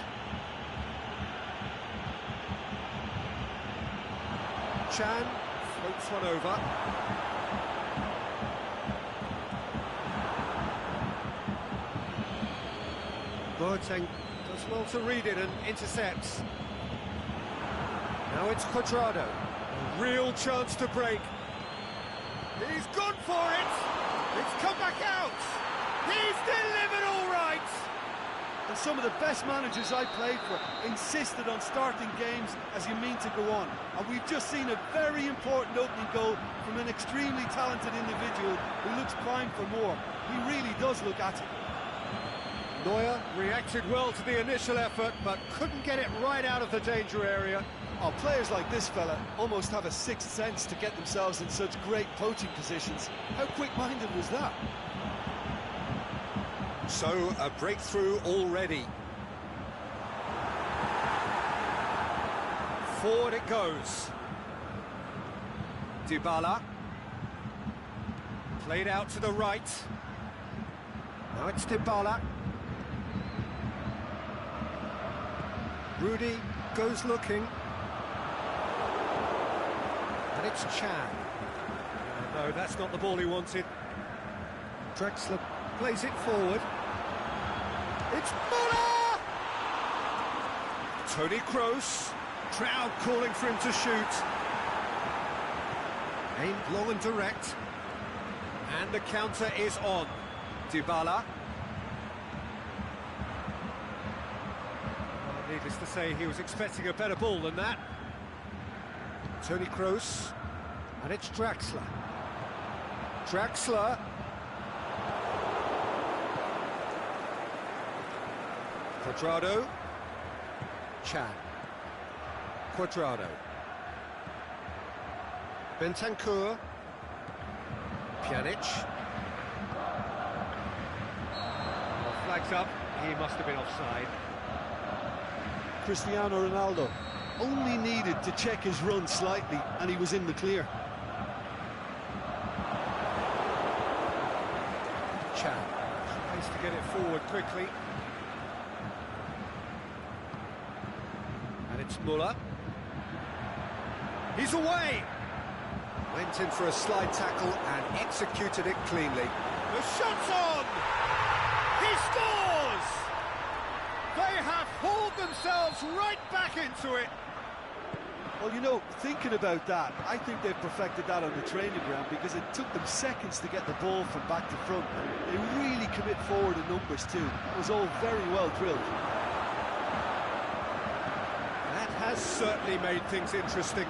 Chan floats one over. Boateng does well to read it and intercepts. Now it's Cuadrado. A real chance to break. He's gone for it! It's come back out! He's delivered all right! And some of the best managers I played for insisted on starting games as you mean to go on. And we've just seen a very important opening goal from an extremely talented individual who looks primed for more. He really does look at it. Neuer reacted well to the initial effort, but couldn't get it right out of the danger area. Oh, players like this fella almost have a sixth sense to get themselves in such great poaching positions. How quick-minded was that? So, a breakthrough already. Forward it goes. Dybala. Played out to the right. Now it's Dybala. Rudy goes looking. And it's Chan. No, that's not the ball he wanted. Drexler plays it forward. It's Muller! Toni Kroos. Crowd calling for him to shoot. Aimed long and direct. And the counter is on. Dybala. Well, needless to say, he was expecting a better ball than that. Toni Kroos. And it's Draxler. Draxler. Cuadrado. Chan. Cuadrado. Bentancur. Pjanic. Well, flags up, he must have been offside. Cristiano Ronaldo only needed to check his run slightly and he was in the clear. Chan tries to get it forward quickly. And it's Muller. He's away! Went in for a slide tackle and executed it cleanly. The shot's on! He scores! They have hauled themselves right back into it. Well, you know, thinking about that, I think they've perfected that on the training ground because it took them seconds to get the ball from back to front. They really commit forward in numbers too. It was all very well drilled. That has certainly made things interesting.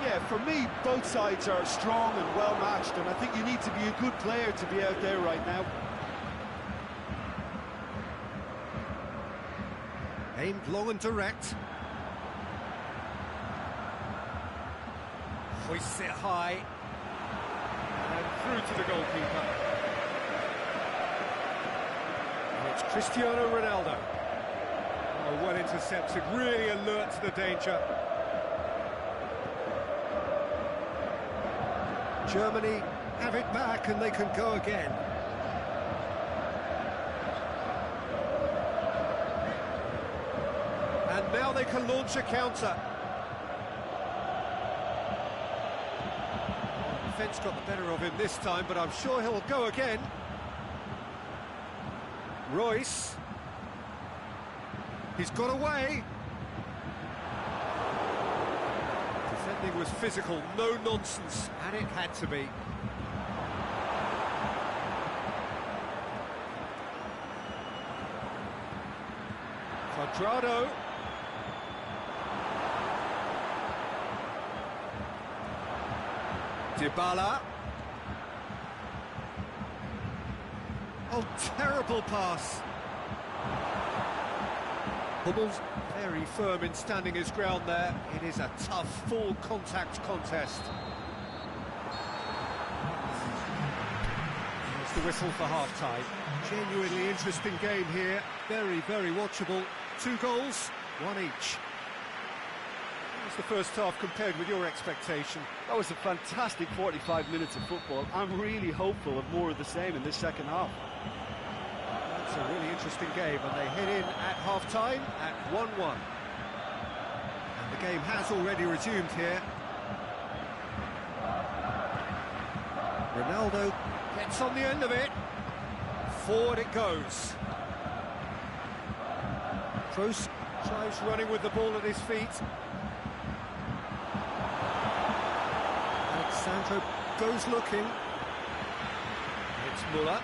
Yeah, for me, both sides are strong and well matched, and I think you need to be a good player to be out there right now. Aimed long and direct. Hoists it high. And through to the goalkeeper. And it's Cristiano Ronaldo. Oh, well intercepted, really alert to the danger. Germany have it back and they can go again. And now they can launch a counter. Defence got the better of him this time, but I'm sure he'll go again. Royce. He's got away. Defending was physical, no nonsense, and it had to be. Quadrado. Dybala. Oh, terrible pass. Hummels very firm in standing his ground there. It is a tough, full contact contest. There's the whistle for half-time. Genuinely interesting game here. Very, very watchable. 2 goals, 1 each. How's the first half compared with your expectation? That was a fantastic 45 minutes of football. I'm really hopeful of more of the same in this second half. It's a really interesting game, and they head in at half-time at 1-1. And the game has already resumed here. Ronaldo gets on the end of it. Forward it goes. Kroos tries running with the ball at his feet. Alexandro goes looking. It's Muller.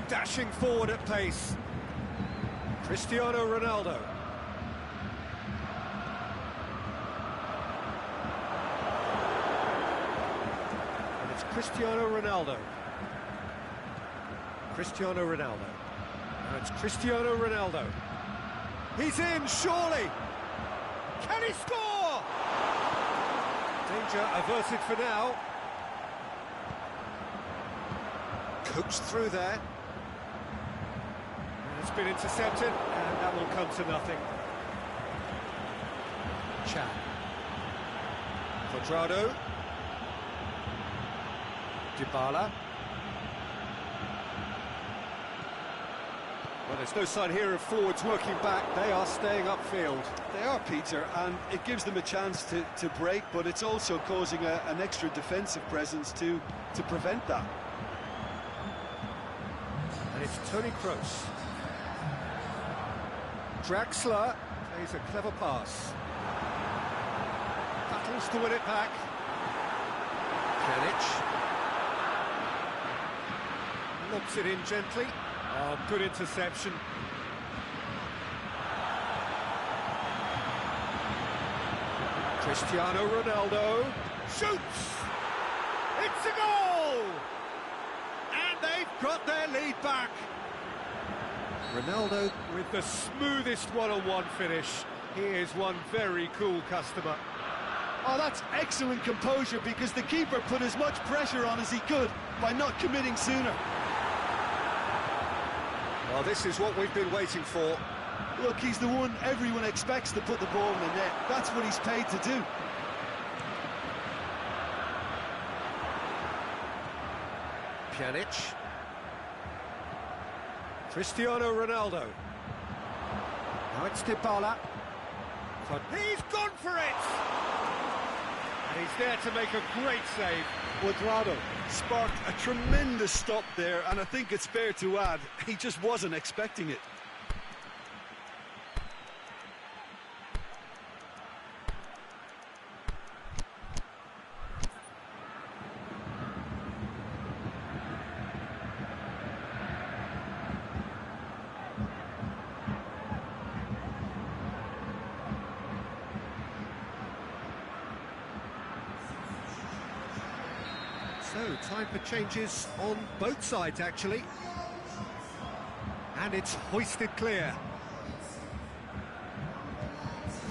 Dashing forward at pace. Cristiano Ronaldo. And it's Cristiano Ronaldo. Cristiano Ronaldo. Now it's Cristiano Ronaldo. He's in, surely! Can he score? Danger averted for now. Coached through there. It's been intercepted, and that will come to nothing. Chan. Quadrado. Dybala. Well, there's no sign here of forwards working back. They are staying upfield. They are, Peter, and it gives them a chance to break, but it's also causing an extra defensive presence to prevent that. And it's Toni Kroos. Draxler plays a clever pass. Battles to win it back. Pjanic. Lobs it in gently. Oh, good interception. Cristiano Ronaldo shoots! It's a goal! And they've got their lead back. Ronaldo with the smoothest one-on-one finish. He is one very cool customer. Oh, that's excellent composure, because the keeper put as much pressure on as he could by not committing sooner. Well, this is what we've been waiting for. Look, he's the one everyone expects to put the ball in the net. That's what he's paid to do. Pjanic. Cristiano Ronaldo. Now it's Dybala. He's gone for it! And he's there to make a great save. Quadrado sparked a tremendous stop there, and I think it's fair to add, he just wasn't expecting it. So, time for changes on both sides, actually. And it's hoisted clear.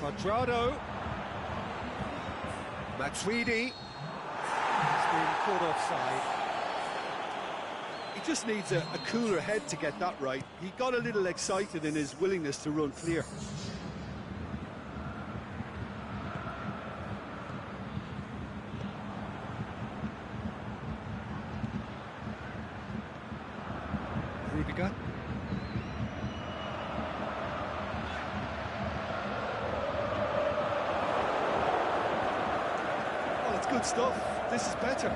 Quadrado. Matuidi. He's been caught offside. He just needs a cooler head to get that right. He got a little excited in his willingness to run clear. Rudiger. Well, it's good stuff. This is better.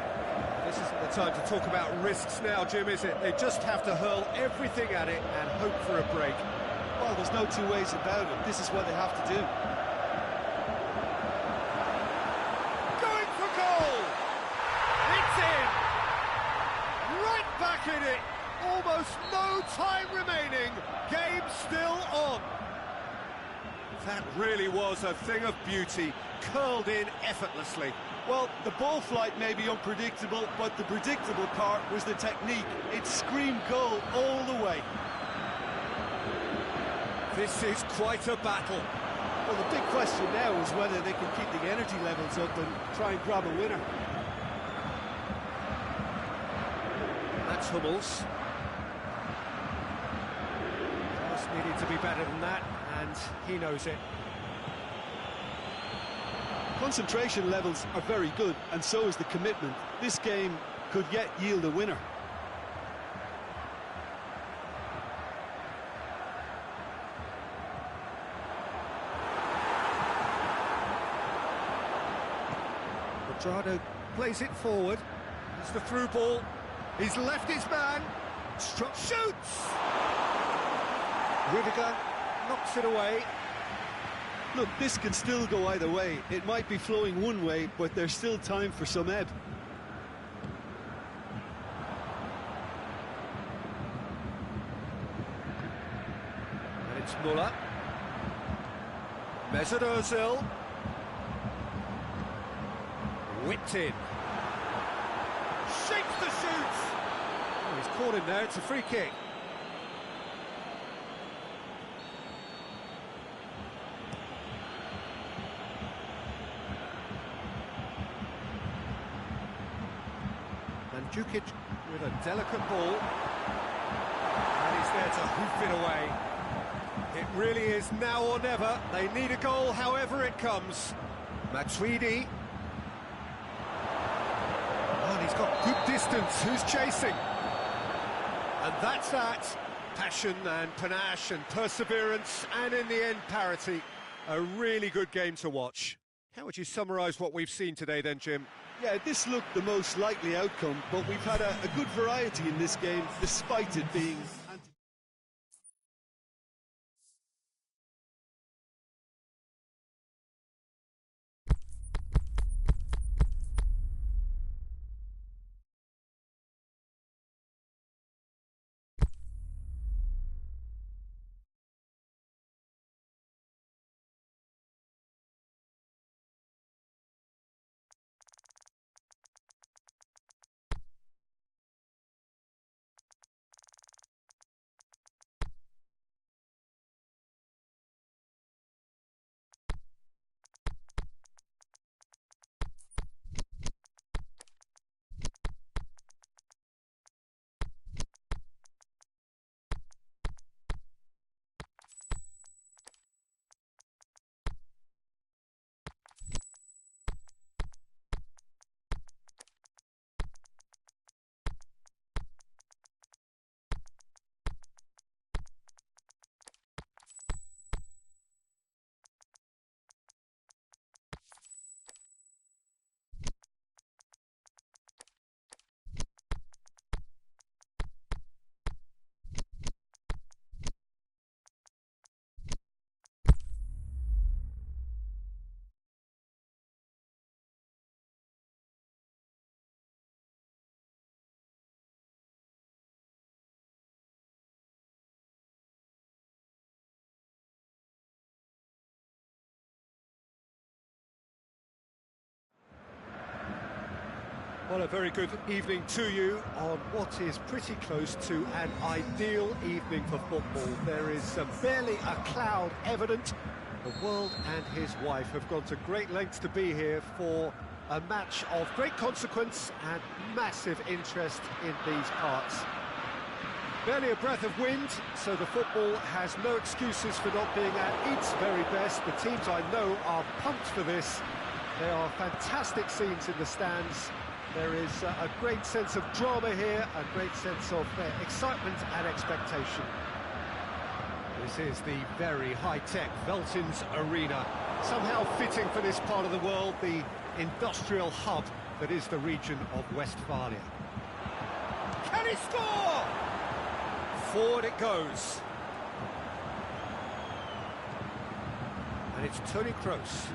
This isn't the time to talk about risks now, Jim, is it? They just have to hurl everything at it and hope for a break. Well, there's no two ways about it. This is what they have to do. Going for goal! It's in! was a thing of beauty, curled in effortlessly. Well, the ball flight may be unpredictable, but the predictable part was the technique. It screamed goal all the way. This is quite a battle. Well, the big question now is whether they can keep the energy levels up and try and grab a winner. That's Hummels. Just needed to be better than that, and he knows it. Concentration levels are very good, and so is the commitment. This game could yet yield a winner. Quadrado plays it forward. It's the through ball. He's left his man. Shoots! Rudiger knocks it away. Look, this can still go either way. It might be flowing one way, but there's still time for some ebb. And it's Muller. Mesut Ozil. Whipped in. Shapes the shoot! Oh, he's caught him there, it's a free kick. Mandzukic with a delicate ball, and he's there to hoof it away. It really is now or never. They need a goal however it comes. Matuidi. Oh, and he's got good distance. Who's chasing? And that's that. Passion and panache and perseverance, and in the end parity. A really good game to watch. How would you summarise what we've seen today then, Jim? Yeah, this looked the most likely outcome, but we've had a good variety in this game, despite it being... Well, a very good evening to you on what is pretty close to an ideal evening for football. There is barely a cloud evident. The world and his wife have gone to great lengths to be here for a match of great consequence and massive interest in these parts. Barely a breath of wind, so the football has no excuses for not being at its very best. The teams I know are pumped for this. There are fantastic scenes in the stands. There is a great sense of drama here, a great sense of excitement and expectation. This is the very high-tech Veltins Arena, somehow fitting for this part of the world, the industrial hub that is the region of Westphalia. Can he score? Forward it goes. And it's Toni Kroos.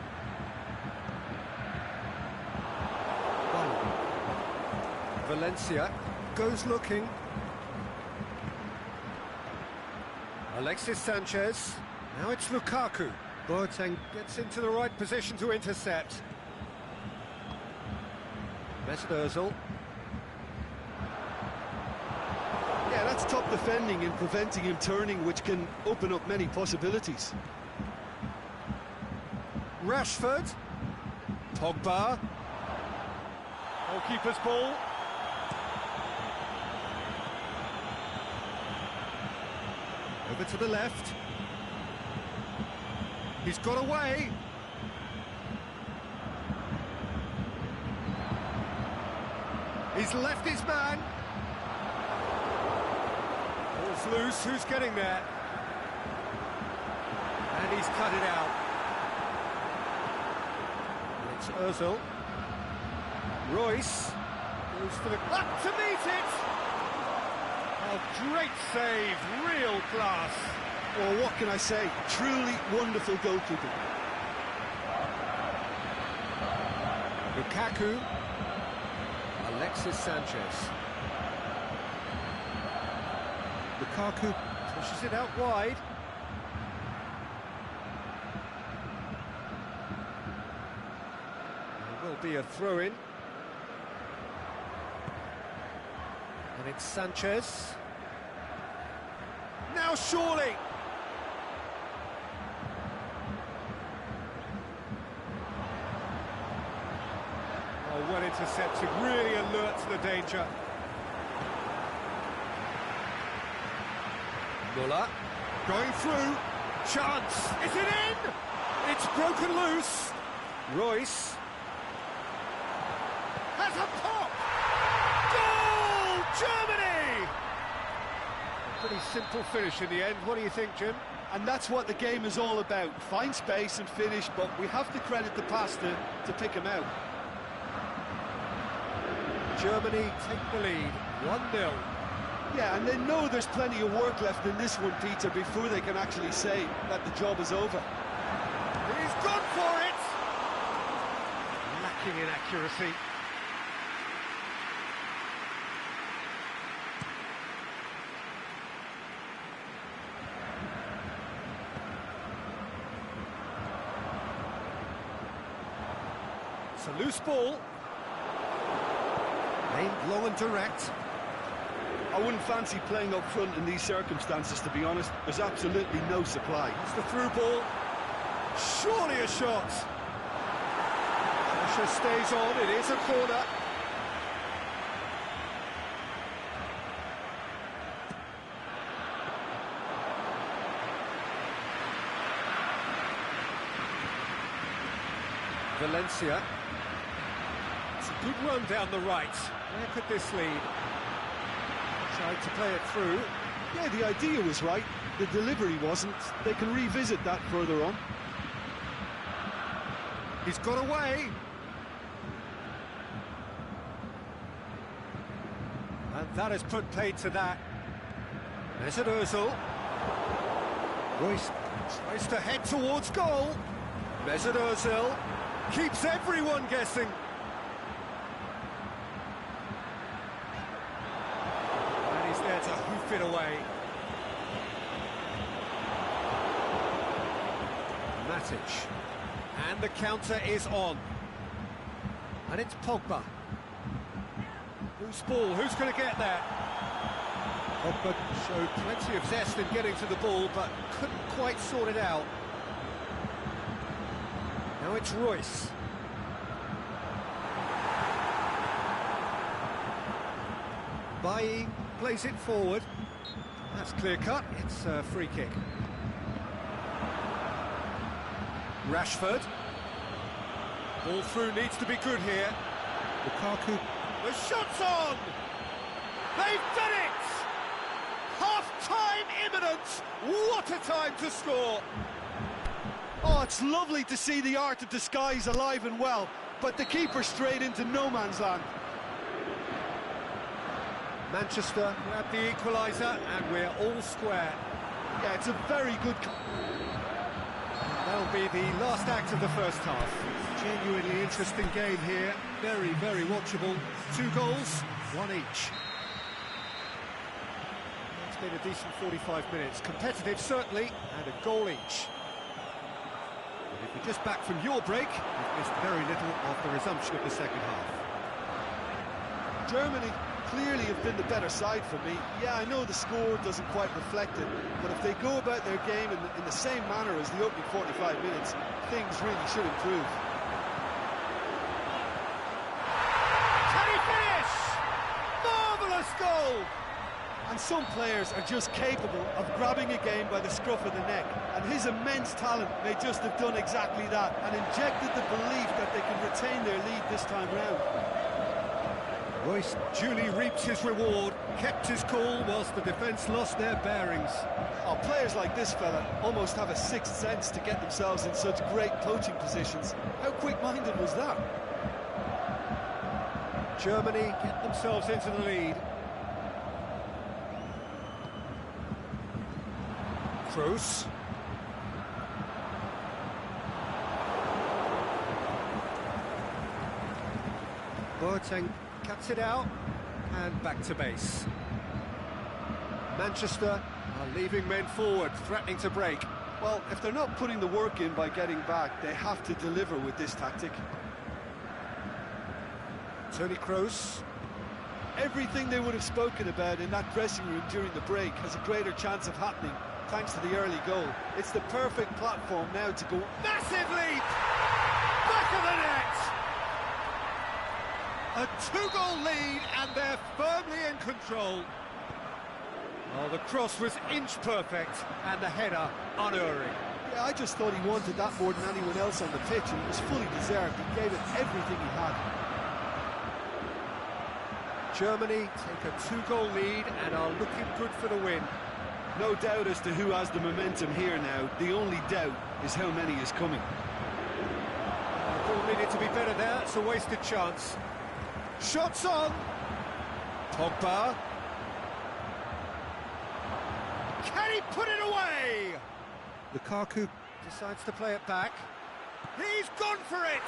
Valencia goes looking. Alexis Sanchez. Now it's Lukaku. Boateng gets into the right position to intercept. Mesut Ozil. Yeah, that's top defending and preventing him turning, which can open up many possibilities. Rashford. Pogba. Goalkeeper's ball. Over to the left. He's got away. He's left his man. Ball's loose, who's getting there? And he's cut it out. And it's Ozil. Royce goes for the... up to meet it! Oh, great save, real class. Well, what can I say? Truly wonderful goalkeeping. Lukaku. Alexis Sanchez. Lukaku pushes it out wide. There will be a throw-in. And it's Sanchez. Now surely! Oh, well intercepted, really alert to the danger. Muller, going through, chance, is it in? It's broken loose. Royce has a pop! Goal! Germany! A pretty simple finish in the end, what do you think, Jim? And that's what the game is all about. Find space and finish, but we have to credit the pass to pick him out. Germany take the lead, 1-0. Yeah, and they know there's plenty of work left in this one, Peter, before they can actually say that the job is over. He's gone for it! Lacking in accuracy. It's a loose ball. Aimed long and direct. I wouldn't fancy playing up front in these circumstances, to be honest. There's absolutely no supply. It's the through ball. Surely a shot. Pressure stays on, it is a corner. Valencia. It's a good run down the right. Where could this lead? Tried to play it through. Yeah, the idea was right. The delivery wasn't. They can revisit that further on. He's got away. And that has put paid to that. Mesut Ozil. Royce tries to head towards goal. Mesut Ozil keeps everyone guessing. And he's there to hoof it away. Matic. And the counter is on. And it's Pogba. Loose ball, who's going to get there? Pogba showed plenty of zest in getting to the ball, but couldn't quite sort it out. Now it's Royce. Bailly plays it forward. That's clear cut, it's a free kick. Rashford. Ball through needs to be good here. Lukaku. The shot's on! They've done it! Half-time imminent! What a time to score! Oh, it's lovely to see the art of disguise alive and well, but the keeper straight into no man's land. Manchester grab the equaliser and we're all square. Yeah, it's a very good... That'll be the last act of the first half. Genuinely interesting game here. Very, very watchable. 2 goals, 1 each. It's been a decent 45 minutes. Competitive, certainly, and a goal each. You're just back from your break. You've missed very little of the resumption of the second half. Germany clearly have been the better side for me. Yeah, I know the score doesn't quite reflect it, but if they go about their game in the same manner as the opening 45 minutes, things really should improve. Can he finish? Marvellous goal! And some players are just capable of grabbing a game by the scruff of the neck, and his immense talent may just have done exactly that and injected the belief that they can retain their lead this time round. Royce duly reaps his reward, kept his cool whilst the defence lost their bearings. Oh, players like this fella almost have a sixth sense to get themselves in such great coaching positions. How quick-minded was that? Germany get themselves into the lead. Kroos. Boateng cuts it out, and back to base. Manchester are leaving men forward, threatening to break. Well, if they're not putting the work in by getting back, they have to deliver with this tactic. Toni Kroos. Everything they would have spoken about in that dressing room during the break has a greater chance of happening thanks to the early goal. It's the perfect platform now to go. Massive leap! Back of the net! A two-goal lead, and they're firmly in control. Oh, the cross was inch perfect, and the header unerring. Yeah, I just thought he wanted that more than anyone else on the pitch, and it was fully deserved. He gave it everything he had. Germany take a two-goal lead and are looking good for the win. No doubt as to who has the momentum here now. The only doubt is how many is coming. The ball needed to be better there. It's a wasted chance. Shots on. Pogba. Can he put it away? Lukaku decides to play it back. He's gone for it.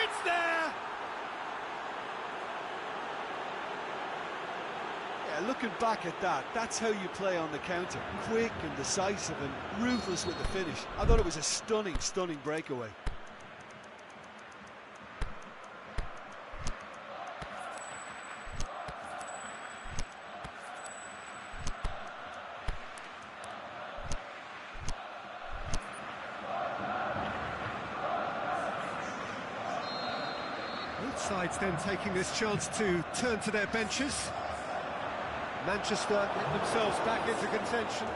It's there. Looking back at that, that's how you play on the counter. Quick and decisive and ruthless with the finish. I thought it was a stunning, stunning breakaway. Both sides then taking this chance to turn to their benches. Manchester get themselves back into contention.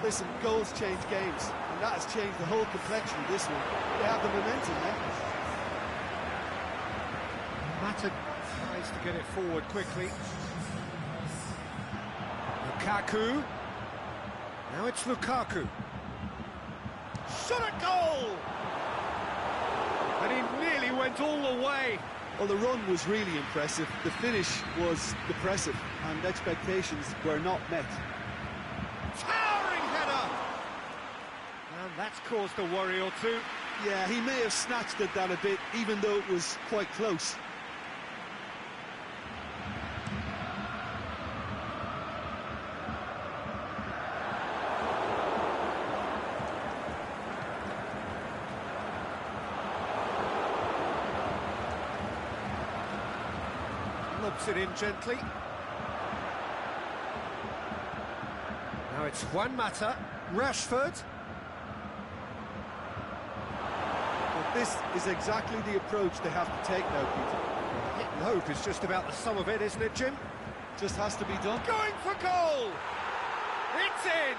Listen, goals change games, and that has changed the whole complexion of this one. They have the momentum now. Mata tries to get it forward quickly. Lukaku. Now it's Lukaku. Shot at goal! And he nearly went all the way. Well, the run was really impressive. The finish was depressive, and expectations were not met. Towering header! And that's caused a worry or two. Yeah, he may have snatched at that a bit, even though it was quite close. Lobs it in gently. Now it's Juan Mata, Rashford. But this is exactly the approach they have to take now, Peter. Hit and hope is just about the sum of it, isn't it, Jim? Just has to be done. Going for goal! It's in!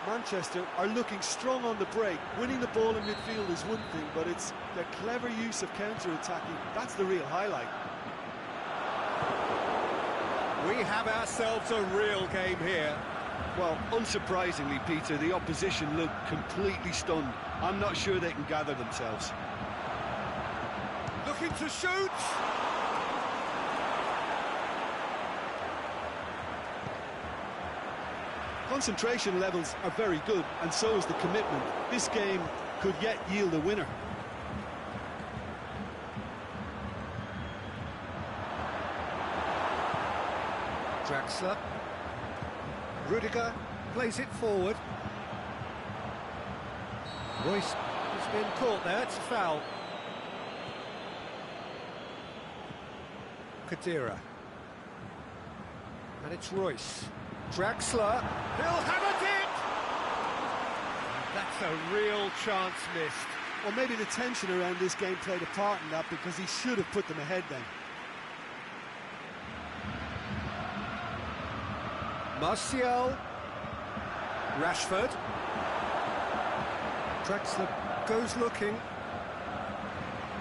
Manchester are looking strong on the break. Winning the ball in midfield is one thing, but it's their clever use of counter-attacking. That's the real highlight. We have ourselves a real game here. Well, unsurprisingly, Peter, the opposition look completely stunned. I'm not sure they can gather themselves. Looking to shoot! Concentration levels are very good, and so is the commitment. This game could yet yield a winner. Draxler. Rudiger plays it forward. Royce has been caught there, it's a foul. Kadira. And it's Royce. Draxler, he'll have it in! That's a real chance missed. Well, maybe the tension around this game played a part in that, because he should have put them ahead then. Martial. Rashford. Draxler goes looking.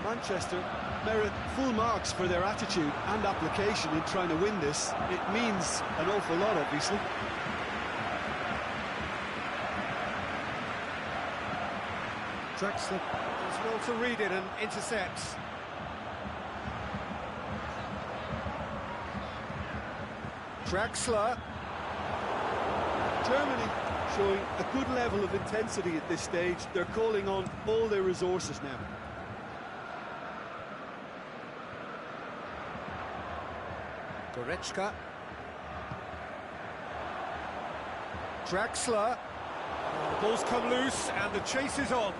Manchester merit full marks for their attitude and application in trying to win this. It means an awful lot, obviously. Draxler does well to read it and intercepts. Draxler. Germany showing a good level of intensity at this stage. They're calling on all their resources now. Goretzka. Draxler. The ball's come loose and the chase is on.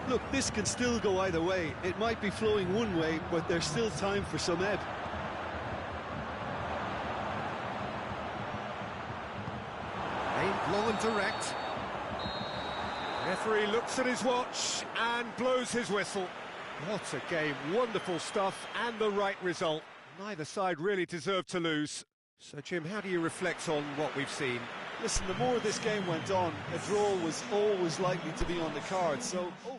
Look, this can still go either way. It might be flowing one way, but there's still time for some ebb. Aimed long and direct. Referee looks at his watch and blows his whistle. What a game, wonderful stuff and the right result. Neither side really deserved to lose. So, Jim, how do you reflect on what we've seen? Listen, the more this game went on, a draw was always likely to be on the card, so over...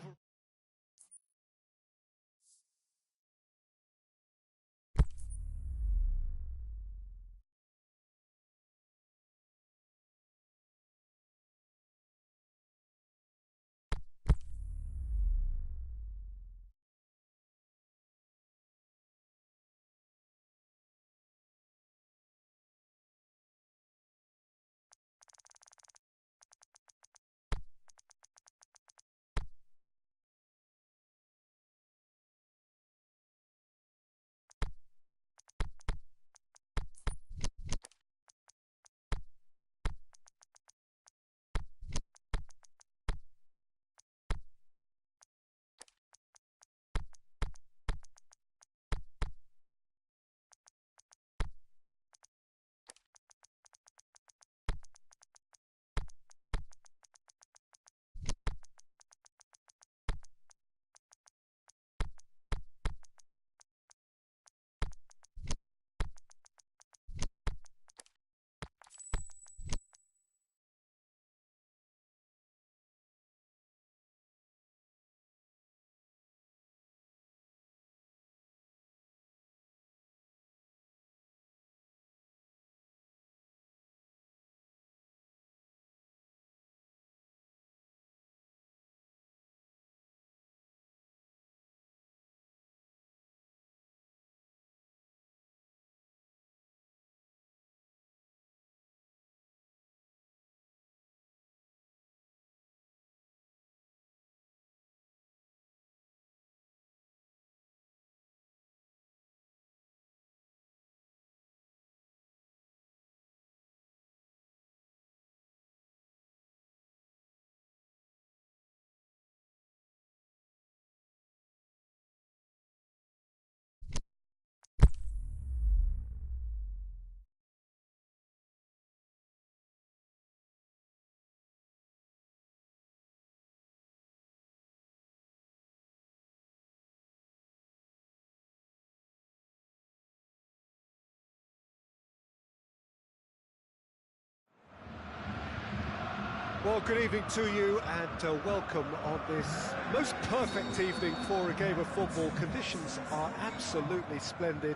Well, good evening to you and welcome on this most perfect evening for a game of football. Conditions are absolutely splendid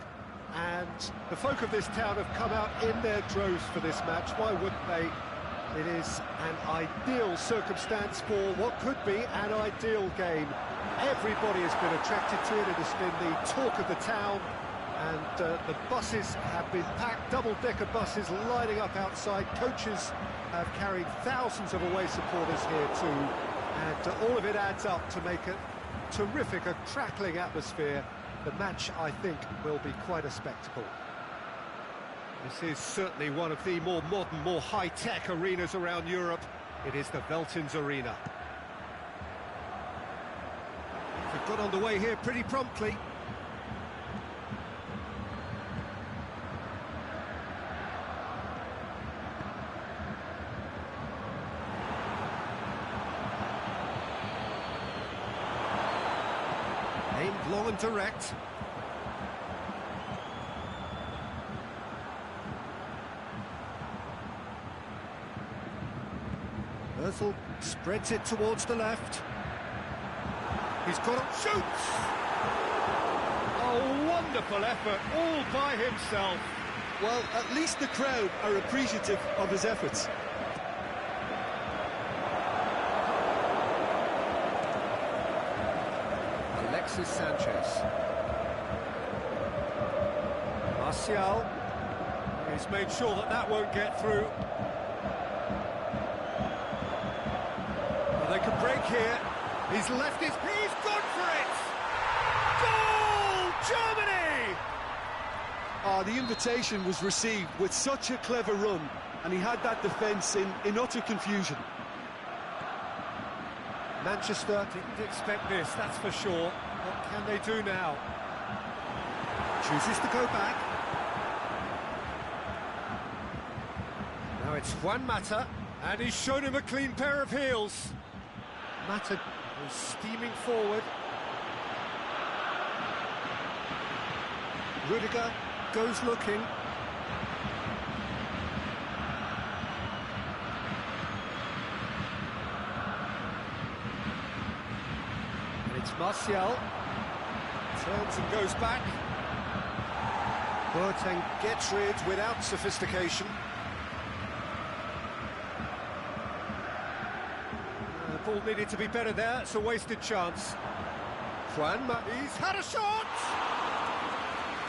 and the folk of this town have come out in their droves for this match. Why wouldn't they? It is an ideal circumstance for what could be an ideal game. Everybody has been attracted to it. It has been the talk of the town. And the buses have been packed, double-decker buses lining up outside. Coaches have carried thousands of away supporters here too. And all of it adds up to make a terrific, a crackling atmosphere. The match, I think, will be quite a spectacle. This is certainly one of the more modern, more high-tech arenas around Europe. It is the Veltins Arena. got underway here pretty promptly. Aimed long and direct. Özil spreads it towards the left. He's got it, shoots! Oh, wonderful effort, all by himself. Well, at least the crowd are appreciative of his efforts. Alexis Sanchez. Martial. He's made sure that that won't get through. Well, they could break here. He's left it. He's gone for it! Goal! Germany! Oh, the invitation was received with such a clever run, and he had that defence in utter confusion. Manchester Didn't expect this, that's for sure. What can they do now? chooses to go back. Now it's Juan Mata. And he's shown him a clean pair of heels. Mata He's steaming forward. Rudiger goes looking. And it's Martial. Turns and goes back. Boateng gets rid without sophistication. The ball needed to be better there. It's a wasted chance. Juan Mata. He's had a shot!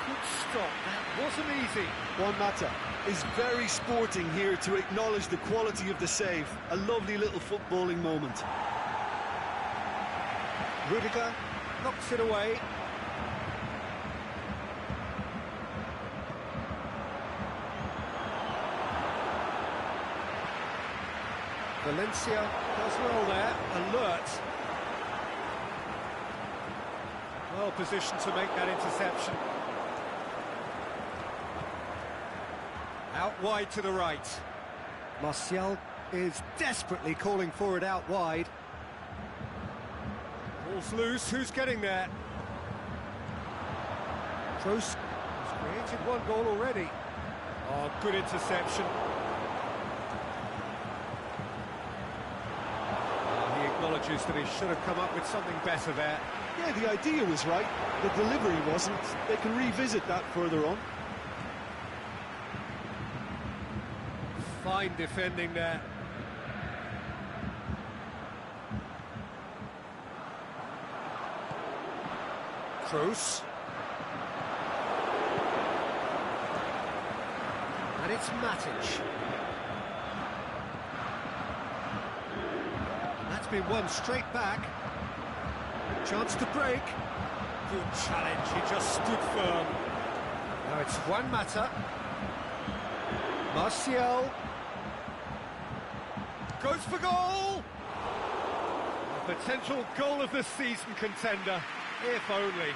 Good stop. That wasn't easy. Juan Mata is very sporting here to acknowledge the quality of the save. A lovely little footballing moment. Rudiger knocks it away. Valencia Does well there. Alert. Well positioned to make that interception. Out wide to the right. Martial is desperately calling for it out wide. Ball's loose. Who's getting there? Kroos He's created one goal already. Oh, good interception. He acknowledges that he should have come up with something better there. Yeah, the idea was right, the delivery wasn't. They can revisit that further on. Fine defending there. Kroos. And it's Matic. That's been won straight back. Chance to break. Good challenge. He just stood firm. Now it's Juan Mata. Martial. Goes for goal! A potential goal of the season contender, if only.